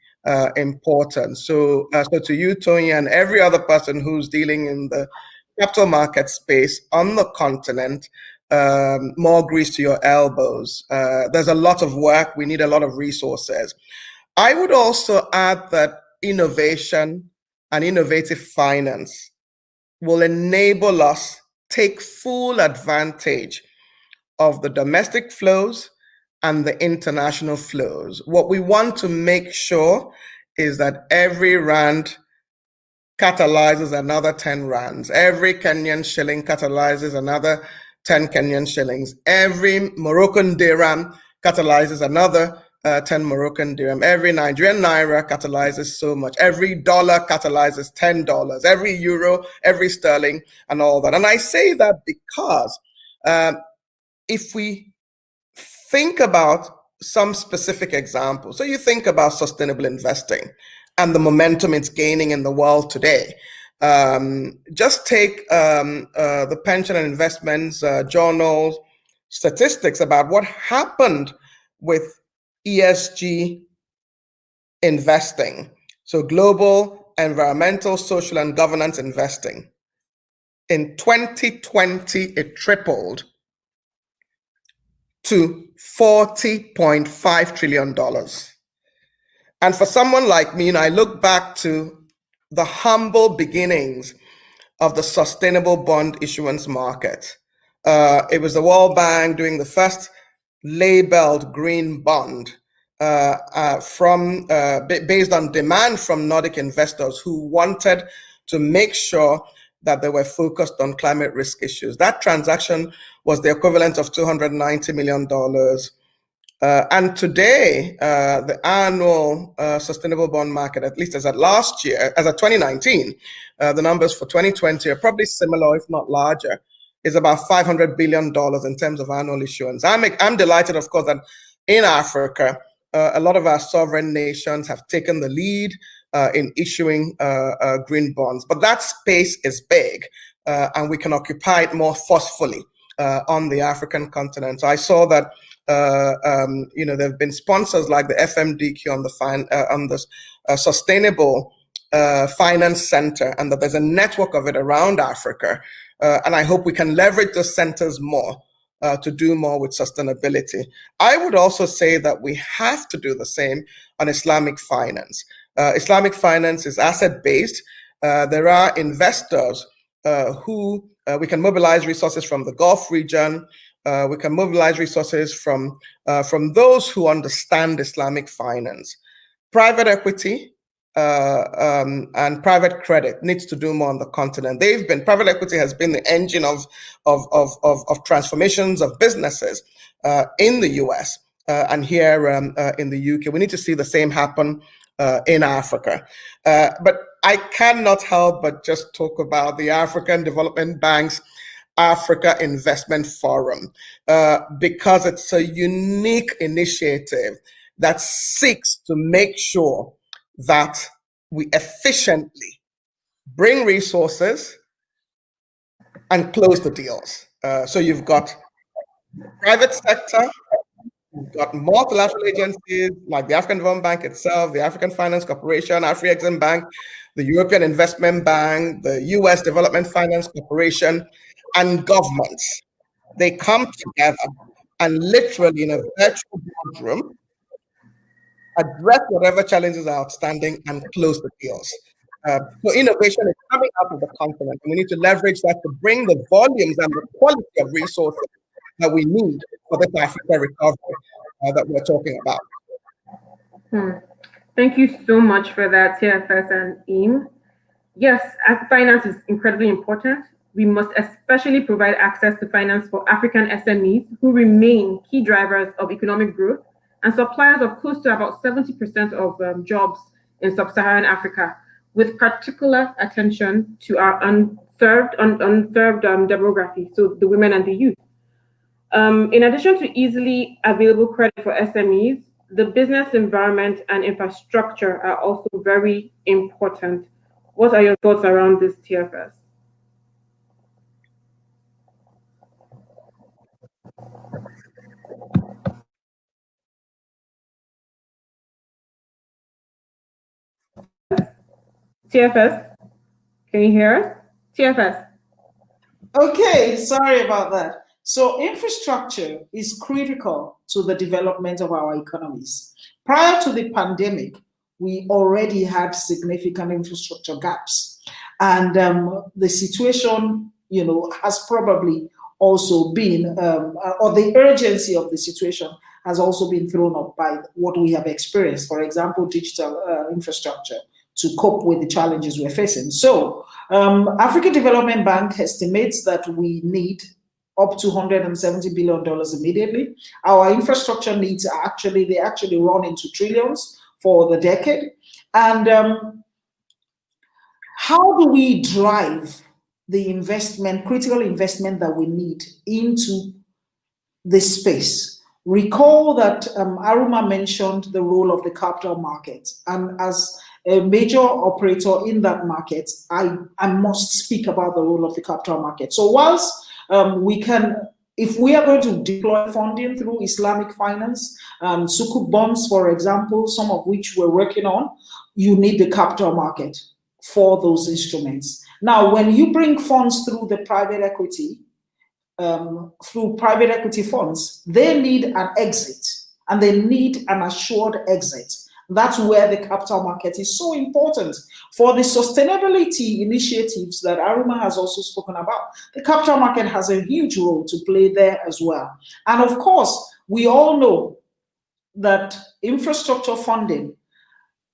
important. So to you, Tony, and every other person who's dealing in the capital market space on the continent, more grease to your elbows. There's a lot of work. We need a lot of resources. I would also add that innovation and innovative finance will enable us take full advantage of the domestic flows and the international flows. What we want to make sure is that every rand catalyzes another 10 rands. Every Kenyan shilling catalyzes another 10 Kenyan shillings. Every Moroccan dirham catalyzes another 10 Moroccan dirham. Every Nigerian naira catalyzes so much. Every dollar catalyzes $10. Every euro, every sterling, and all that. And I say that because if we think about some specific examples, so you think about sustainable investing and the momentum it's gaining in the world today. Just take the Pension and Investments Journal statistics about what happened with ESG investing. So global, environmental, social, and governance investing. In 2020, it tripled to $40.5 trillion. And for someone like me, I look back to the humble beginnings of the sustainable bond issuance market. It was the World Bank doing the first labeled green bond based on demand from Nordic investors who wanted to make sure that they were focused on climate risk issues. That transaction was the equivalent of $290 million. And today, the annual sustainable bond market, at least as at last year, as at 2019, the numbers for 2020 are probably similar, if not larger, is about $500 billion in terms of annual issuance. I'm delighted, of course, that in Africa, a lot of our sovereign nations have taken the lead in issuing green bonds. But that space is big, and we can occupy it more forcefully on the African continent. So I saw that there have been sponsors like the FMDQ on the Sustainable Finance Center, and that there's a network of it around Africa. And I hope we can leverage those centers more to do more with sustainability. I would also say that we have to do the same on Islamic finance. Islamic finance is asset-based. There are investors who we can mobilize resources from the Gulf region. We can mobilize resources from those who understand Islamic finance. Private equity and private credit needs to do more on the continent. Private equity has been the engine of transformations of businesses in the US and here in the UK. We need to see the same happen in Africa. But I cannot help but just talk about the African Development Bank's Africa Investment Forum because it's a unique initiative that seeks to make sure that we efficiently bring resources and close the deals. So you've got private sector, you've got multilateral agencies like the African Development Bank itself, the African Finance Corporation, Afri-Exim Bank, the European Investment Bank, the US Development Finance Corporation, and governments. They come together and literally in a virtual boardroom address whatever challenges are outstanding and close the deals. So innovation is coming out of the continent, and we need to leverage that to bring the volumes and the quality of resources that we need for this Africa recovery that we're talking about. Thank you so much for that, TFS and Im. Yes, finance is incredibly important. We must especially provide access to finance for African SMEs who remain key drivers of economic growth and suppliers of close to about 70% of jobs in Sub-Saharan Africa, with particular attention to our unserved demography, so the women and the youth. In addition to easily available credit for SMEs, the business environment and infrastructure are also very important. What are your thoughts around this, TFS? TFS, can you hear us? TFS. Okay, sorry about that. So infrastructure is critical to the development of our economies. Prior to the pandemic, we already had significant infrastructure gaps. And the situation, has probably also been, or the urgency of the situation has also been thrown up by what we have experienced. For example, digital infrastructure to cope with the challenges we're facing. So African Development Bank estimates that we need up to $170 billion immediately. Our infrastructure needs they actually run into trillions for the decade. And how do we drive the investment, critical investment that we need into this space? Recall that Aruma mentioned the role of the capital market, and as a major operator in that market, I must speak about the role of the capital market. So whilst if we are going to deploy funding through Islamic finance, Sukuk bonds, for example, some of which we're working on, you need the capital market for those instruments. Now, when you bring funds through the private equity, through private equity funds, they need an exit, and they need an assured exit. That's where the capital market is so important for the sustainability initiatives that Aruma has also spoken about. The capital market has a huge role to play there as well. And of course, we all know that infrastructure funding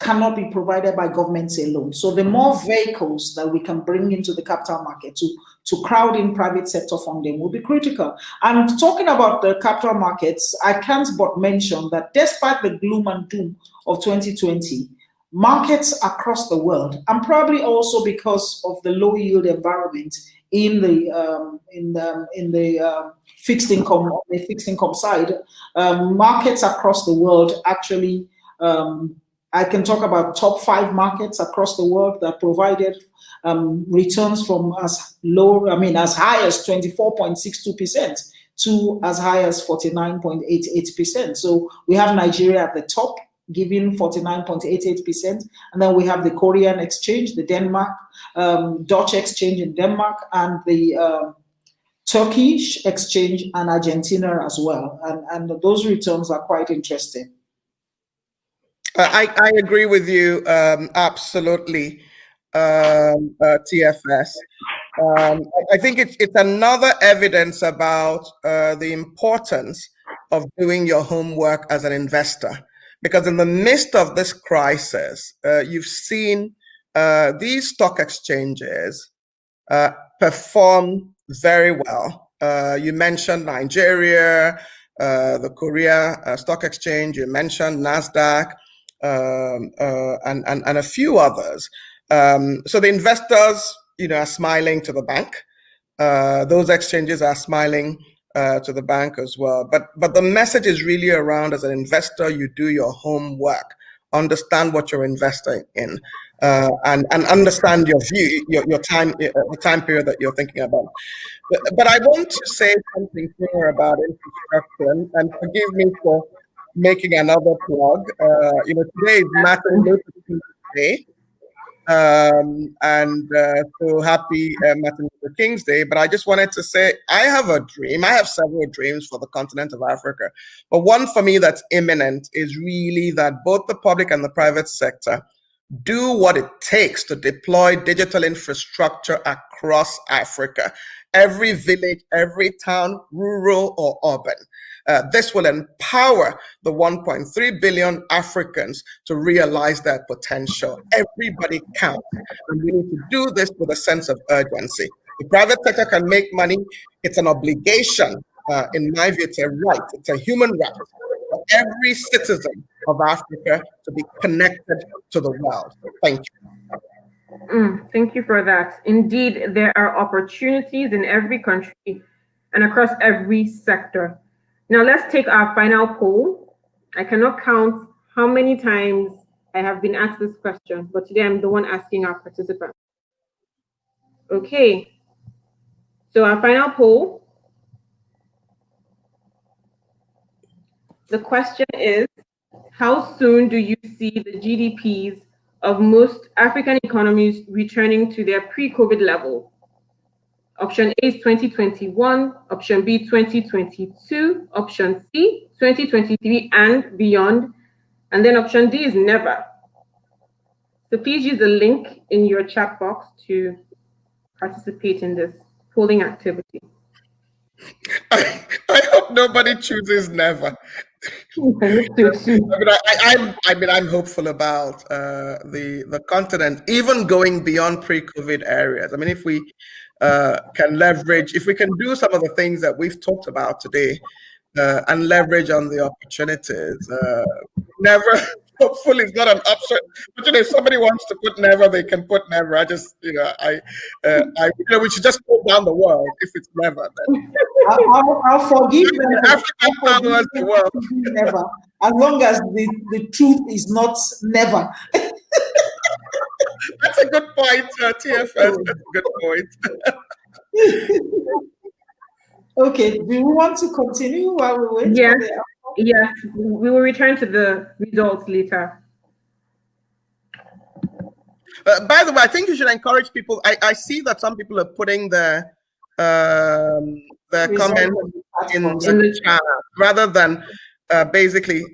cannot be provided by governments alone. So the more vehicles that we can bring into the capital market to crowd in private sector funding will be critical. And talking about the capital markets, I can't but mention that despite the gloom and doom of 2020, markets across the world, and probably also because of the low yield environment in the fixed income side, markets across the world actually. I can talk about top 5 markets across the world that provided returns from as high as 24.62% to as high as 49.88%. So we have Nigeria at the top, giving 49.88%, and then we have the Korean exchange, the Denmark, Dutch exchange in Denmark, and the Turkish exchange and Argentina as well. And those returns are quite interesting. I agree with you absolutely, TFS. I think it's another evidence about the importance of doing your homework as an investor, because in the midst of this crisis, you've seen these stock exchanges perform very well. You mentioned Nigeria, the Korea Stock Exchange, you mentioned NASDAQ, and a few others. So the investors, are smiling to the bank. Those exchanges are smiling to the bank as well. But the message is really around, as an investor, you do your homework, understand what you're investing in, and understand your view, your time, the time period that you're thinking about. But I want to say something more about infrastructure, and forgive me for making another plug. Today is Martin Luther King Day, and so happy Martin Luther King's Day. But I just wanted to say, I have a dream. I have several dreams for the continent of Africa, but one for me that's imminent is really that both the public and the private sector do what it takes to deploy digital infrastructure across Africa. Every village, every town, rural or urban. This will empower the 1.3 billion Africans to realize their potential. Everybody counts, and we need to do this with a sense of urgency. The private sector can make money. It's an obligation. In my view, it's a right. It's a human right for every citizen of Africa to be connected to the world. Thank you. Thank you for that. Indeed, there are opportunities in every country and across every sector. Now let's take our final poll. I cannot count how many times I have been asked this question, but today I'm the one asking our participants. Okay, so our final poll. The question is, how soon do you see the GDPs of most African economies returning to their pre-COVID level? Option A is 2021, option B 2022, option C 2023 and beyond, and then option D is never. So please use the link in your chat box to participate in this polling activity. I hope nobody chooses never. I'm hopeful about the continent, even going beyond pre-COVID areas. I mean, if we can leverage, if we can do some of the things that we've talked about today, and leverage on the opportunities, never. Hopefully, it's not an option. But if somebody wants to put never, they can put never. I just, we should just pull down the world if it's never. Then. I'll forgive them. Africa powers the world. Never, as long as the truth is not never. That's a good point, TFS. That's a good point. Okay, do we want to continue while we wait? Yes, we will return to the results later. By the way, I think you should encourage people. I see that some people are putting their comments in the chat rather than basically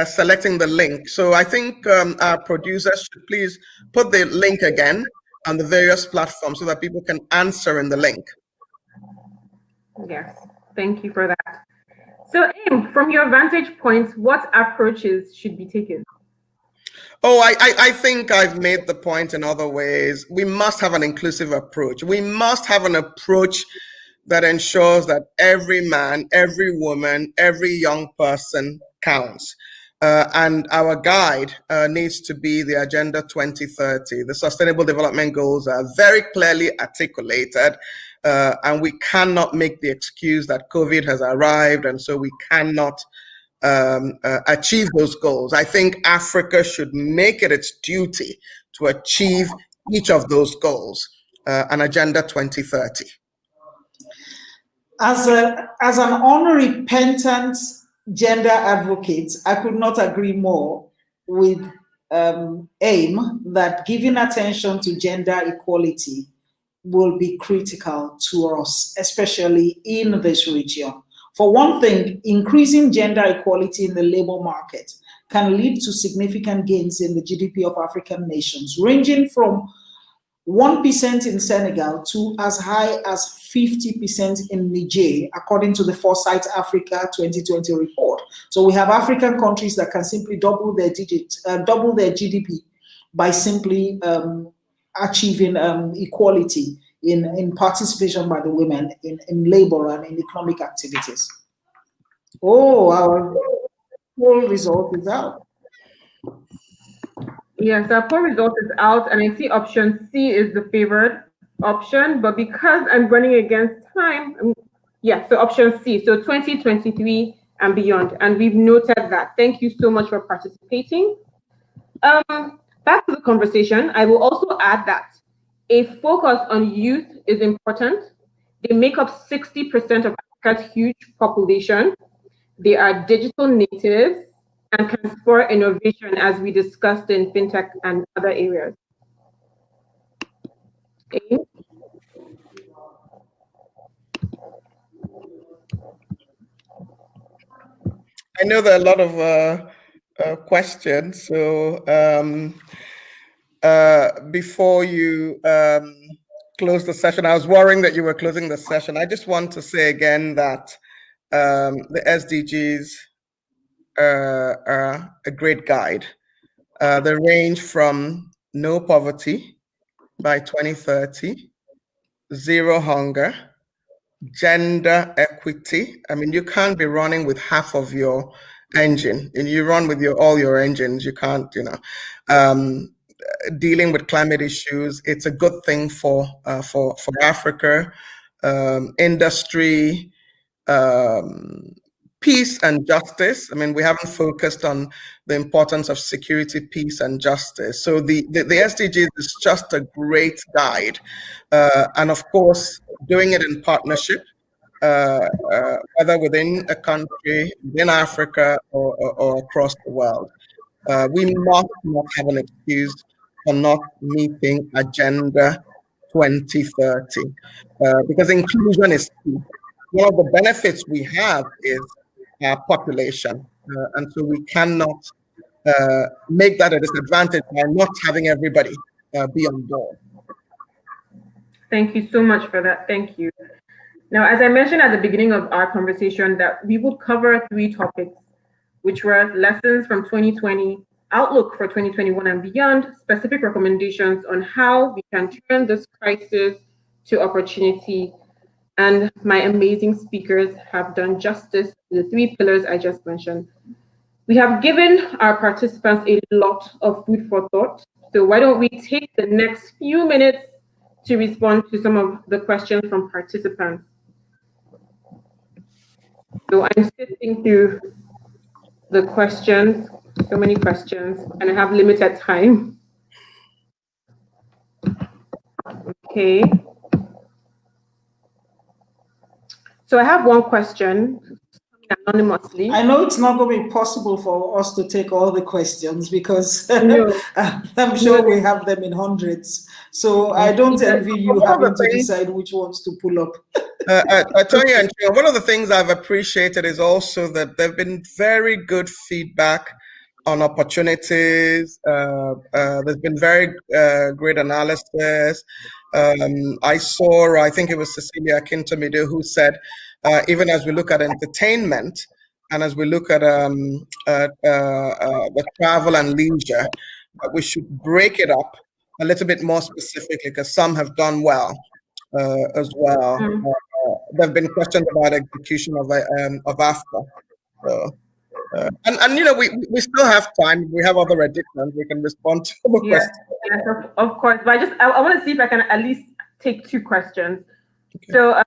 selecting the link. So I think our producers should please put the link again on the various platforms so that people can answer in the link. Yes, thank you for that. So, Aim, from your vantage point, what approaches should be taken? Oh, I think I've made the point in other ways. We must have an inclusive approach. We must have an approach that ensures that every man, every woman, every young person counts. And our guide needs to be the Agenda 2030. The Sustainable Development Goals are very clearly articulated. And we cannot make the excuse that COVID has arrived, and so we cannot achieve those goals. I think Africa should make it its duty to achieve each of those goals, an Agenda 2030. As an unrepentant gender advocate, I could not agree more with AIM that giving attention to gender equality will be critical to us, especially in this region. For one thing, increasing gender equality in the labor market can lead to significant gains in the GDP of African nations, ranging from 1% in Senegal to as high as 50% in Niger, according to the Foresight Africa 2020 report. So we have African countries that can simply double their GDP by simply achieving equality in participation by the women in labor and in economic activities. Oh, our poll result is out. Yes, our poll result is out, and I see option C is the favored option, but because I'm running against time, so option C, so 2023 and beyond, and we've noted that. Thank you so much for participating. Back to the conversation, I will also add that a focus on youth is important. They make up 60% of Africa's huge population. They are digital natives and can spur innovation, as we discussed in fintech and other areas. Okay. I know there are a lot of questions, so before you close the session, I was worrying that you were closing the session. I just want to say again that the SDGs are a great guide. They range from no poverty by 2030, zero hunger, gender equity. I mean, you can't be running with half of your engine, and you run with all your engines. You can't, dealing with climate issues. It's a good thing for Africa, industry, peace and justice. I mean, we haven't focused on the importance of security, peace, and justice. So the SDGs is just a great guide. And of course, doing it in partnership, whether within a country, within Africa, or across the world. We must not have an excuse for not meeting Agenda 2030, because inclusion is key. One of the benefits we have is our population, and so we cannot make that a disadvantage by not having everybody be on board. Thank you so much for that. Thank you. Now, as I mentioned at the beginning of our conversation, that we would cover 3 topics, which were lessons from 2020, outlook for 2021 and beyond, specific recommendations on how we can turn this crisis to opportunity. And my amazing speakers have done justice to the 3 pillars I just mentioned. We have given our participants a lot of food for thought. So why don't we take the next few minutes to respond to some of the questions from participants. So I'm sifting through the questions, so many questions, and I have limited time. Okay. So I have one question anonymously. I know it's not going to be possible for us to take all the questions because No. I'm sure we have them in hundreds. So I don't envy you having to decide which ones to pull up. Tony and Jill, one of the things I've appreciated is also that there have been very good feedback on opportunities. There's been very great analysis. I think it was Cecilia Kintomido who said, even as we look at entertainment and as we look at the travel and leisure, we should break it up a little bit more specifically because some have done well as well. There have been questions about execution of AFTA. So, and you know, we still have time. We have other editions. We can respond to the questions. Yes, of course. But I want to see if I can at least take 2 questions. Okay. So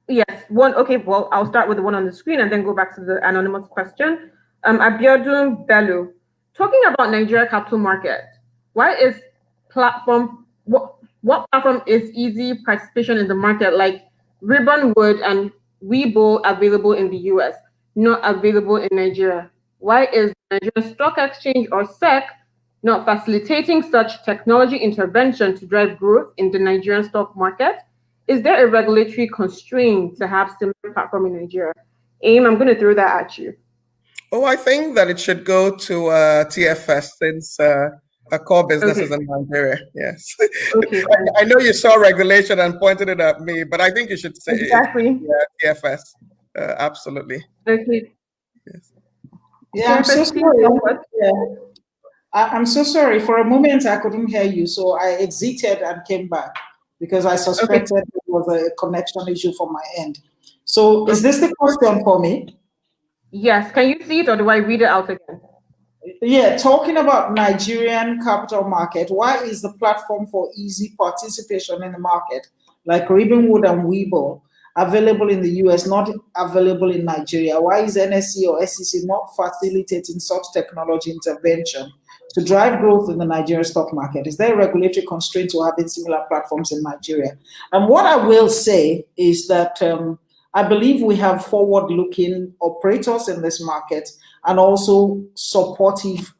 yes, one. Okay, well, I'll start with the one on the screen and then go back to the anonymous question. Abiodun Bello, talking about Nigeria capital market. Why is platform? What platform is easy participation in the market like Ribbonwood and Weibo available in the US, not available in Nigeria? Why is Nigerian Stock Exchange or SEC not facilitating such technology intervention to drive growth in the Nigerian stock market? Is there a regulatory constraint to have similar platform in Nigeria? Aim, I'm going to throw that at you. Oh, I think that it should go to TFS since a core business is in Nigeria. Yes. Okay. I know you saw regulation and pointed it at me, but I think you should say exactly. TFS. Absolutely. Okay. Yes. Yeah, I'm so sorry. Yeah. I'm so sorry. For a moment, I couldn't hear you, so I exited and came back because I suspected it was a connection issue from my end. So is this the question for me? Yes. Can you see it or do I read it out again? Yeah, talking about Nigerian capital market, why is the platform for easy participation in the market, like Ribbonwood and Weibo, available in the US, not available in Nigeria? Why is NSE or SEC not facilitating such technology intervention to drive growth in the Nigerian stock market? Is there a regulatory constraint to having similar platforms in Nigeria? And what I will say is that I believe we have forward-looking operators in this market and also supportive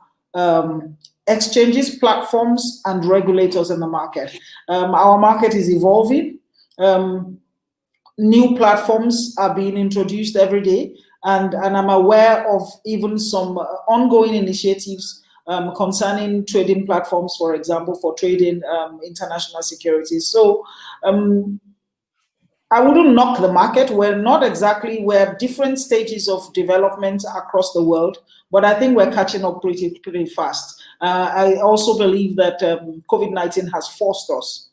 exchanges, platforms, and regulators in the market. Our market is evolving. New platforms are being introduced every day, and I'm aware of even some ongoing initiatives concerning trading platforms, for example, for trading international securities. So I wouldn't knock the market. We're different stages of development across the world, but I think we're catching up pretty fast. I also believe that COVID-19 has forced us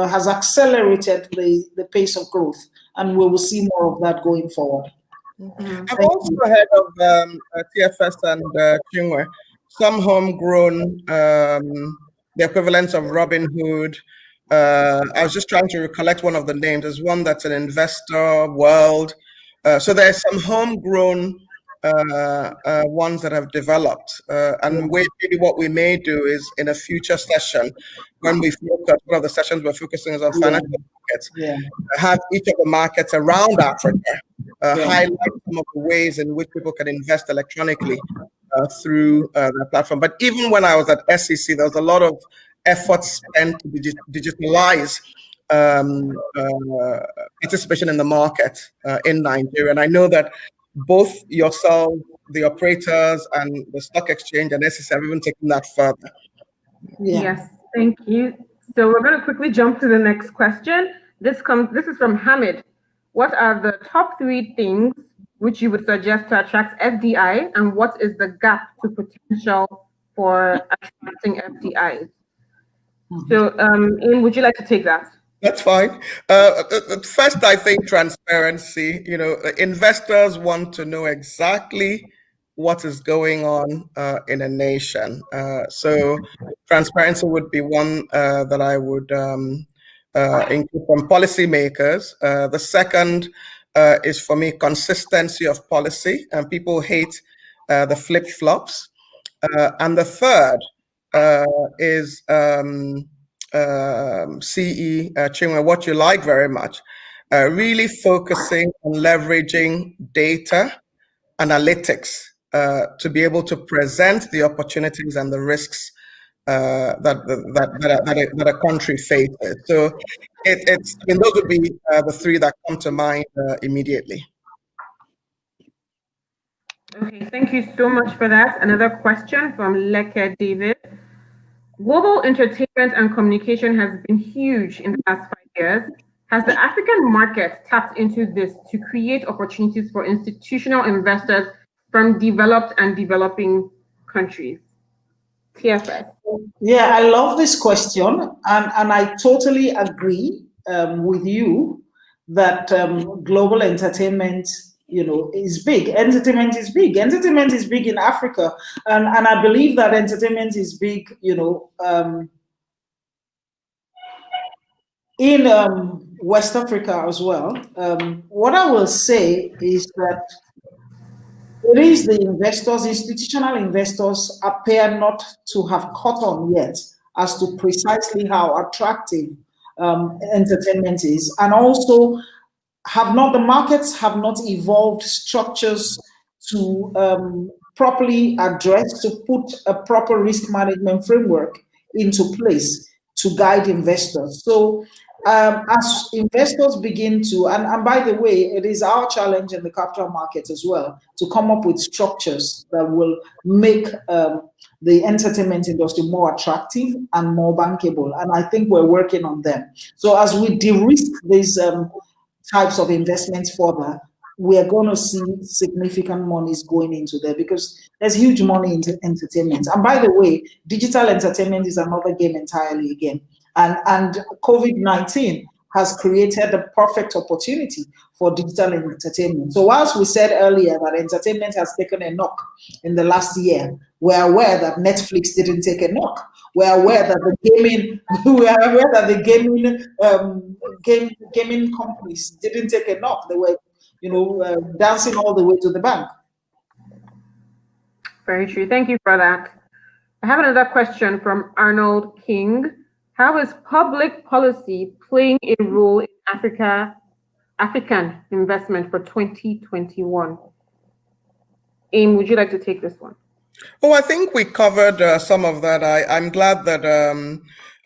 has accelerated the pace of growth, and we will see more of that going forward. I've also heard of TFS and Chinwe, some homegrown, the equivalents of Robinhood. I was just trying to recollect one of the names. There's one that's an Investor World. So there's some homegrown ones that have developed, and maybe what we may do is in a future session, when we focus, one of the sessions we're focusing is on financial markets, have each of the markets around Africa highlight some of the ways in which people can invest electronically through the platform. But even when I was at SEC, there was a lot of effort spent to digitalize participation in the market in Nigeria. And I know that both yourself, the operators, and the stock exchange and SEC have even taken that further. Yes, thank you. So we're going to quickly jump to the next question. This is from Hamid. What are the top 3 things which you would suggest to attract FDI, and what is the gap to potential for attracting FDIs? So, Ian, would you like to take that? That's fine. First, I think transparency. Investors want to know exactly what is going on in a nation. So transparency would be one that I would include from policymakers. The second is, for me, consistency of policy, and people hate the flip-flops. And the third is CE, Chinwe, what you like very much, really focusing on leveraging data analytics to be able to present the opportunities and the risks that a country faces. So those would be the 3 that come to mind immediately. Okay, thank you so much for that. Another question from Leke David. Global entertainment and communication has been huge in the past 5 years. Has the African market tapped into this to create opportunities for institutional investors from developed and developing countries? TFS. Yeah, I love this question, and I totally agree with you that global entertainment, is big. Entertainment is big. Entertainment is big in Africa, and I believe that entertainment is big, in West Africa as well. What I will say is that it is the investors, institutional investors, appear not to have caught on yet as to precisely how attractive entertainment is, and also the markets have not evolved structures to properly address, to put a proper risk management framework into place to guide investors. So as investors begin to, and by the way, it is our challenge in the capital market as well, to come up with structures that will make the entertainment industry more attractive and more bankable. And I think we're working on them. So as we de-risk these types of investments further, we are going to see significant monies going into there, because there's huge money into entertainment. And by the way, digital entertainment is another game entirely again. And COVID-19 has created the perfect opportunity for digital entertainment. So whilst we said earlier that entertainment has taken a knock in the last year, we're aware that Netflix didn't take a knock. We're aware that the gaming companies didn't take a knock. They were, dancing all the way to the bank. Very true. Thank you for that. I have another question from Arnold King. How is public policy playing a role in African investment for 2021? Aim, would you like to take this one? Oh, I think we covered some of that. I'm glad that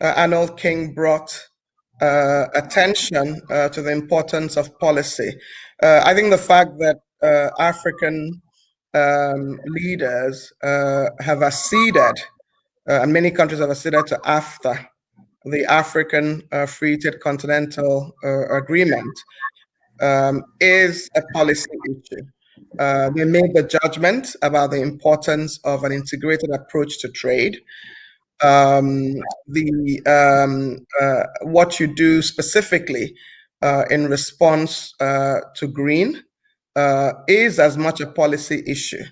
Arnold King brought attention to the importance of policy. I think the fact that African leaders have acceded, and many countries have acceded to AfTA, the African Free Trade Continental Agreement, is a policy issue. They made the judgment about the importance of an integrated approach to trade. What you do specifically in response to green is as much a policy issue.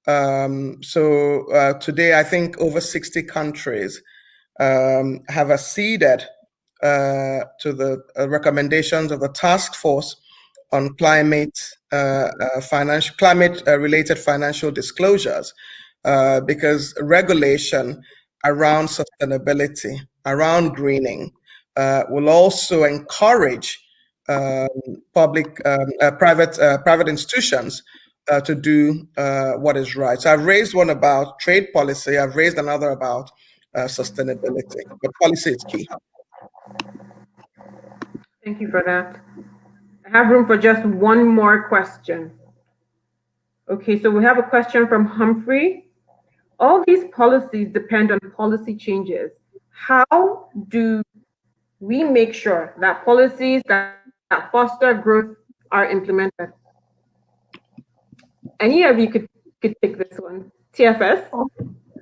So today, I think over 60 countries have acceded to the recommendations of the task force on climate related financial disclosures, because regulation around sustainability, around greening, will also encourage private institutions to do what is right. So I've raised one about trade policy. I've raised another about sustainability. But policy is key. Thank you for that. I have room for just one more question. Okay, so we have a question from Humphrey. All these policies depend on policy changes. How do we make sure that policies that foster growth are implemented? Any of you could take this one. TFS?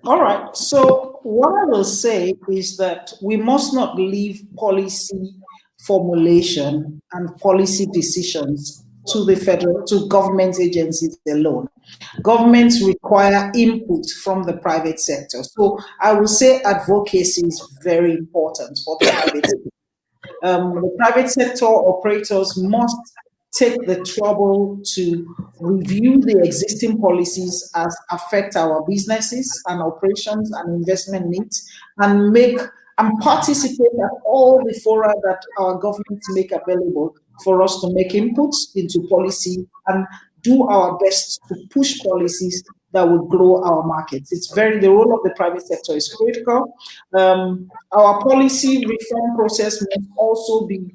All right. So what I will say is that we must not leave policy formulation and policy decisions to government agencies alone. Governments require input from the private sector. So I will say advocacy is very important for the private sector. The private sector operators must take the trouble to review the existing policies as affect our businesses and operations and investment needs, and participate at all the fora that our governments make available for us to make inputs into policy and do our best to push policies that will grow our markets. The role of the private sector is critical. Our policy reform process must also be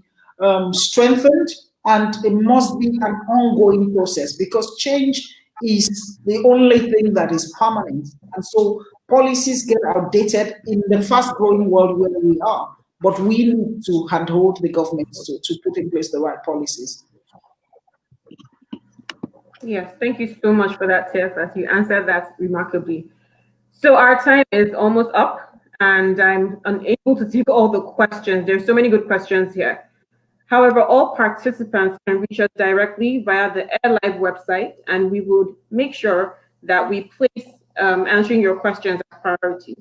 strengthened, and it must be an ongoing process because change is the only thing that is permanent. And so policies get outdated in the fast-growing world where we are, but we need to handhold the governments to put in place the right policies. Yes, thank you so much for that, TFS. You answered that remarkably. So our time is almost up, and I'm unable to take all the questions. There's so many good questions here. However, all participants can reach us directly via the AirLive website, and we would make sure that we place answering your questions as priority.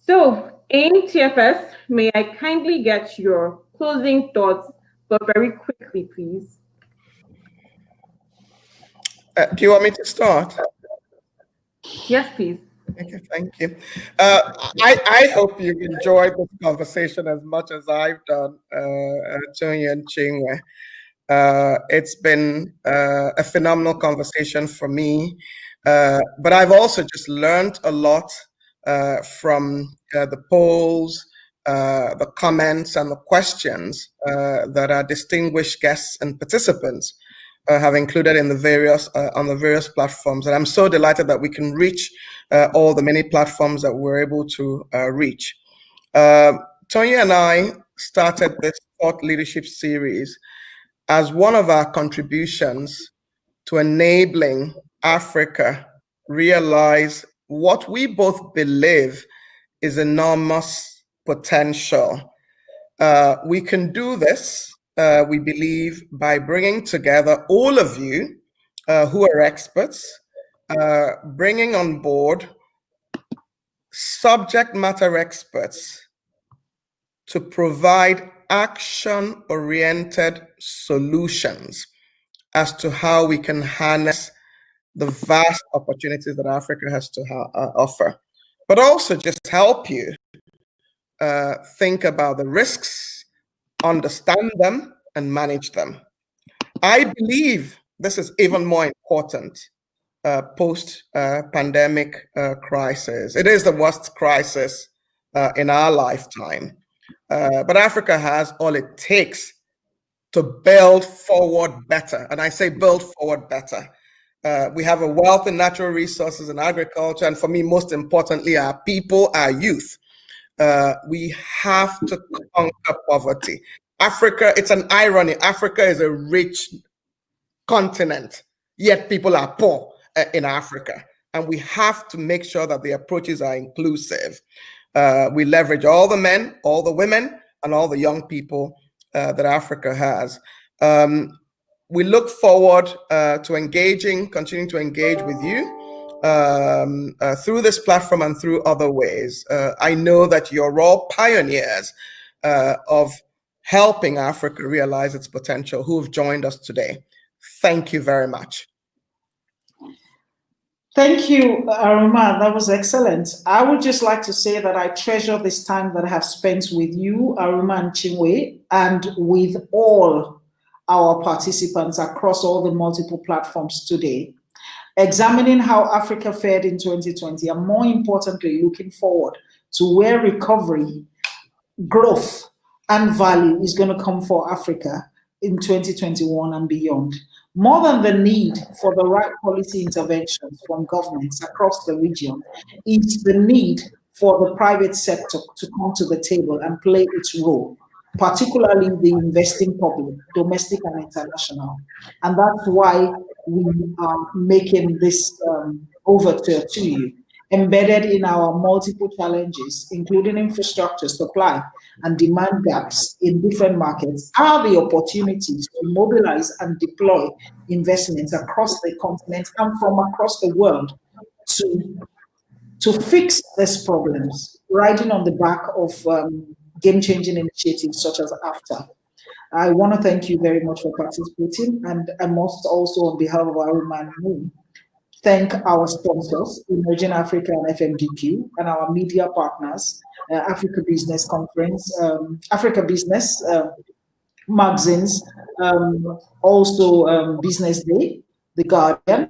So, AIM TFS, may I kindly get your closing thoughts, but very quickly, please. Do you want me to start? Yes, please. Okay, thank you. I hope you've enjoyed this conversation as much as I've done, Tony and Chinwe. It's been a phenomenal conversation for me, but I've also just learned a lot from the polls, the comments, and the questions that our distinguished guests and participants have included in the on the various platforms. And I'm so delighted that we can reach all the many platforms that we're able to reach. Tonya and I started this thought leadership series as one of our contributions to enabling Africa realize what we both believe is enormous potential. We can do this, we believe, by bringing together all of you who are experts, bringing on board subject matter experts to provide action-oriented solutions as to how we can harness the vast opportunities that Africa has to offer, but also just help you think about the risks, understand them, and manage them. I believe this is even more important post-pandemic crisis. It is the worst crisis in our lifetime, but Africa has all it takes to build forward better. And I say build forward better. We have a wealth in natural resources and agriculture, and for me, most importantly, our people, our youth. We have to conquer poverty. Africa, it's an irony. Africa is a rich continent, yet people are poor in Africa. And we have to make sure that the approaches are inclusive. We leverage all the men, all the women, and all the young people that Africa has. We look forward to continuing to engage with you through this platform and through other ways. I know that you're all pioneers of helping Africa realize its potential who have joined us today. Thank you very much. Thank you, Aruma. That was excellent. I would just like to say that I treasure this time that I have spent with you, Aruma and Chinwe, and with all our participants across all the multiple platforms today, examining how Africa fared in 2020, and more importantly, looking forward to where recovery, growth, and value is going to come for Africa in 2021 and beyond. More than the need for the right policy interventions from governments across the region is the need for the private sector to come to the table and play its role, particularly the investing public, domestic and international. And that's why we are making this overture to you. Embedded in our multiple challenges, including infrastructure, supply, and demand gaps in different markets, are the opportunities to mobilize and deploy investments across the continent and from across the world to fix these problems, riding on the back of game-changing initiatives such as AFTA. I want to thank you very much for participating, and I must also, on behalf of our man, thank our sponsors, Emerging Africa and FMDQ, and our media partners, Africa Business Conference, Africa Business magazines, also Business Day, The Guardian,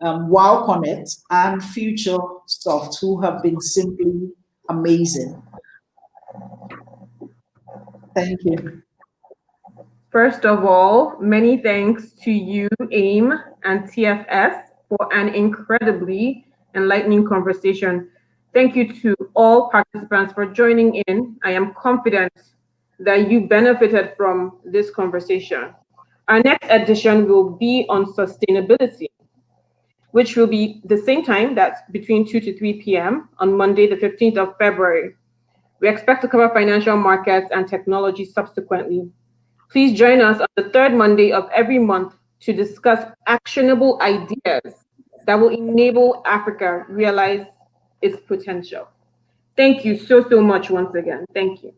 Wow Connect, and Future Soft, who have been simply amazing. Thank you. First of all, many thanks to you, AIM and TFS, for an incredibly enlightening conversation. Thank you to all participants for joining in. I am confident that you benefited from this conversation. Our next edition will be on sustainability, which will be the same time, that's between 2 to 3 p.m. on Monday, the 15th of February. We expect to cover financial markets and technology subsequently. Please join us on the third Monday of every month to discuss actionable ideas that will enable Africa realize its potential. Thank you so much once again. Thank you.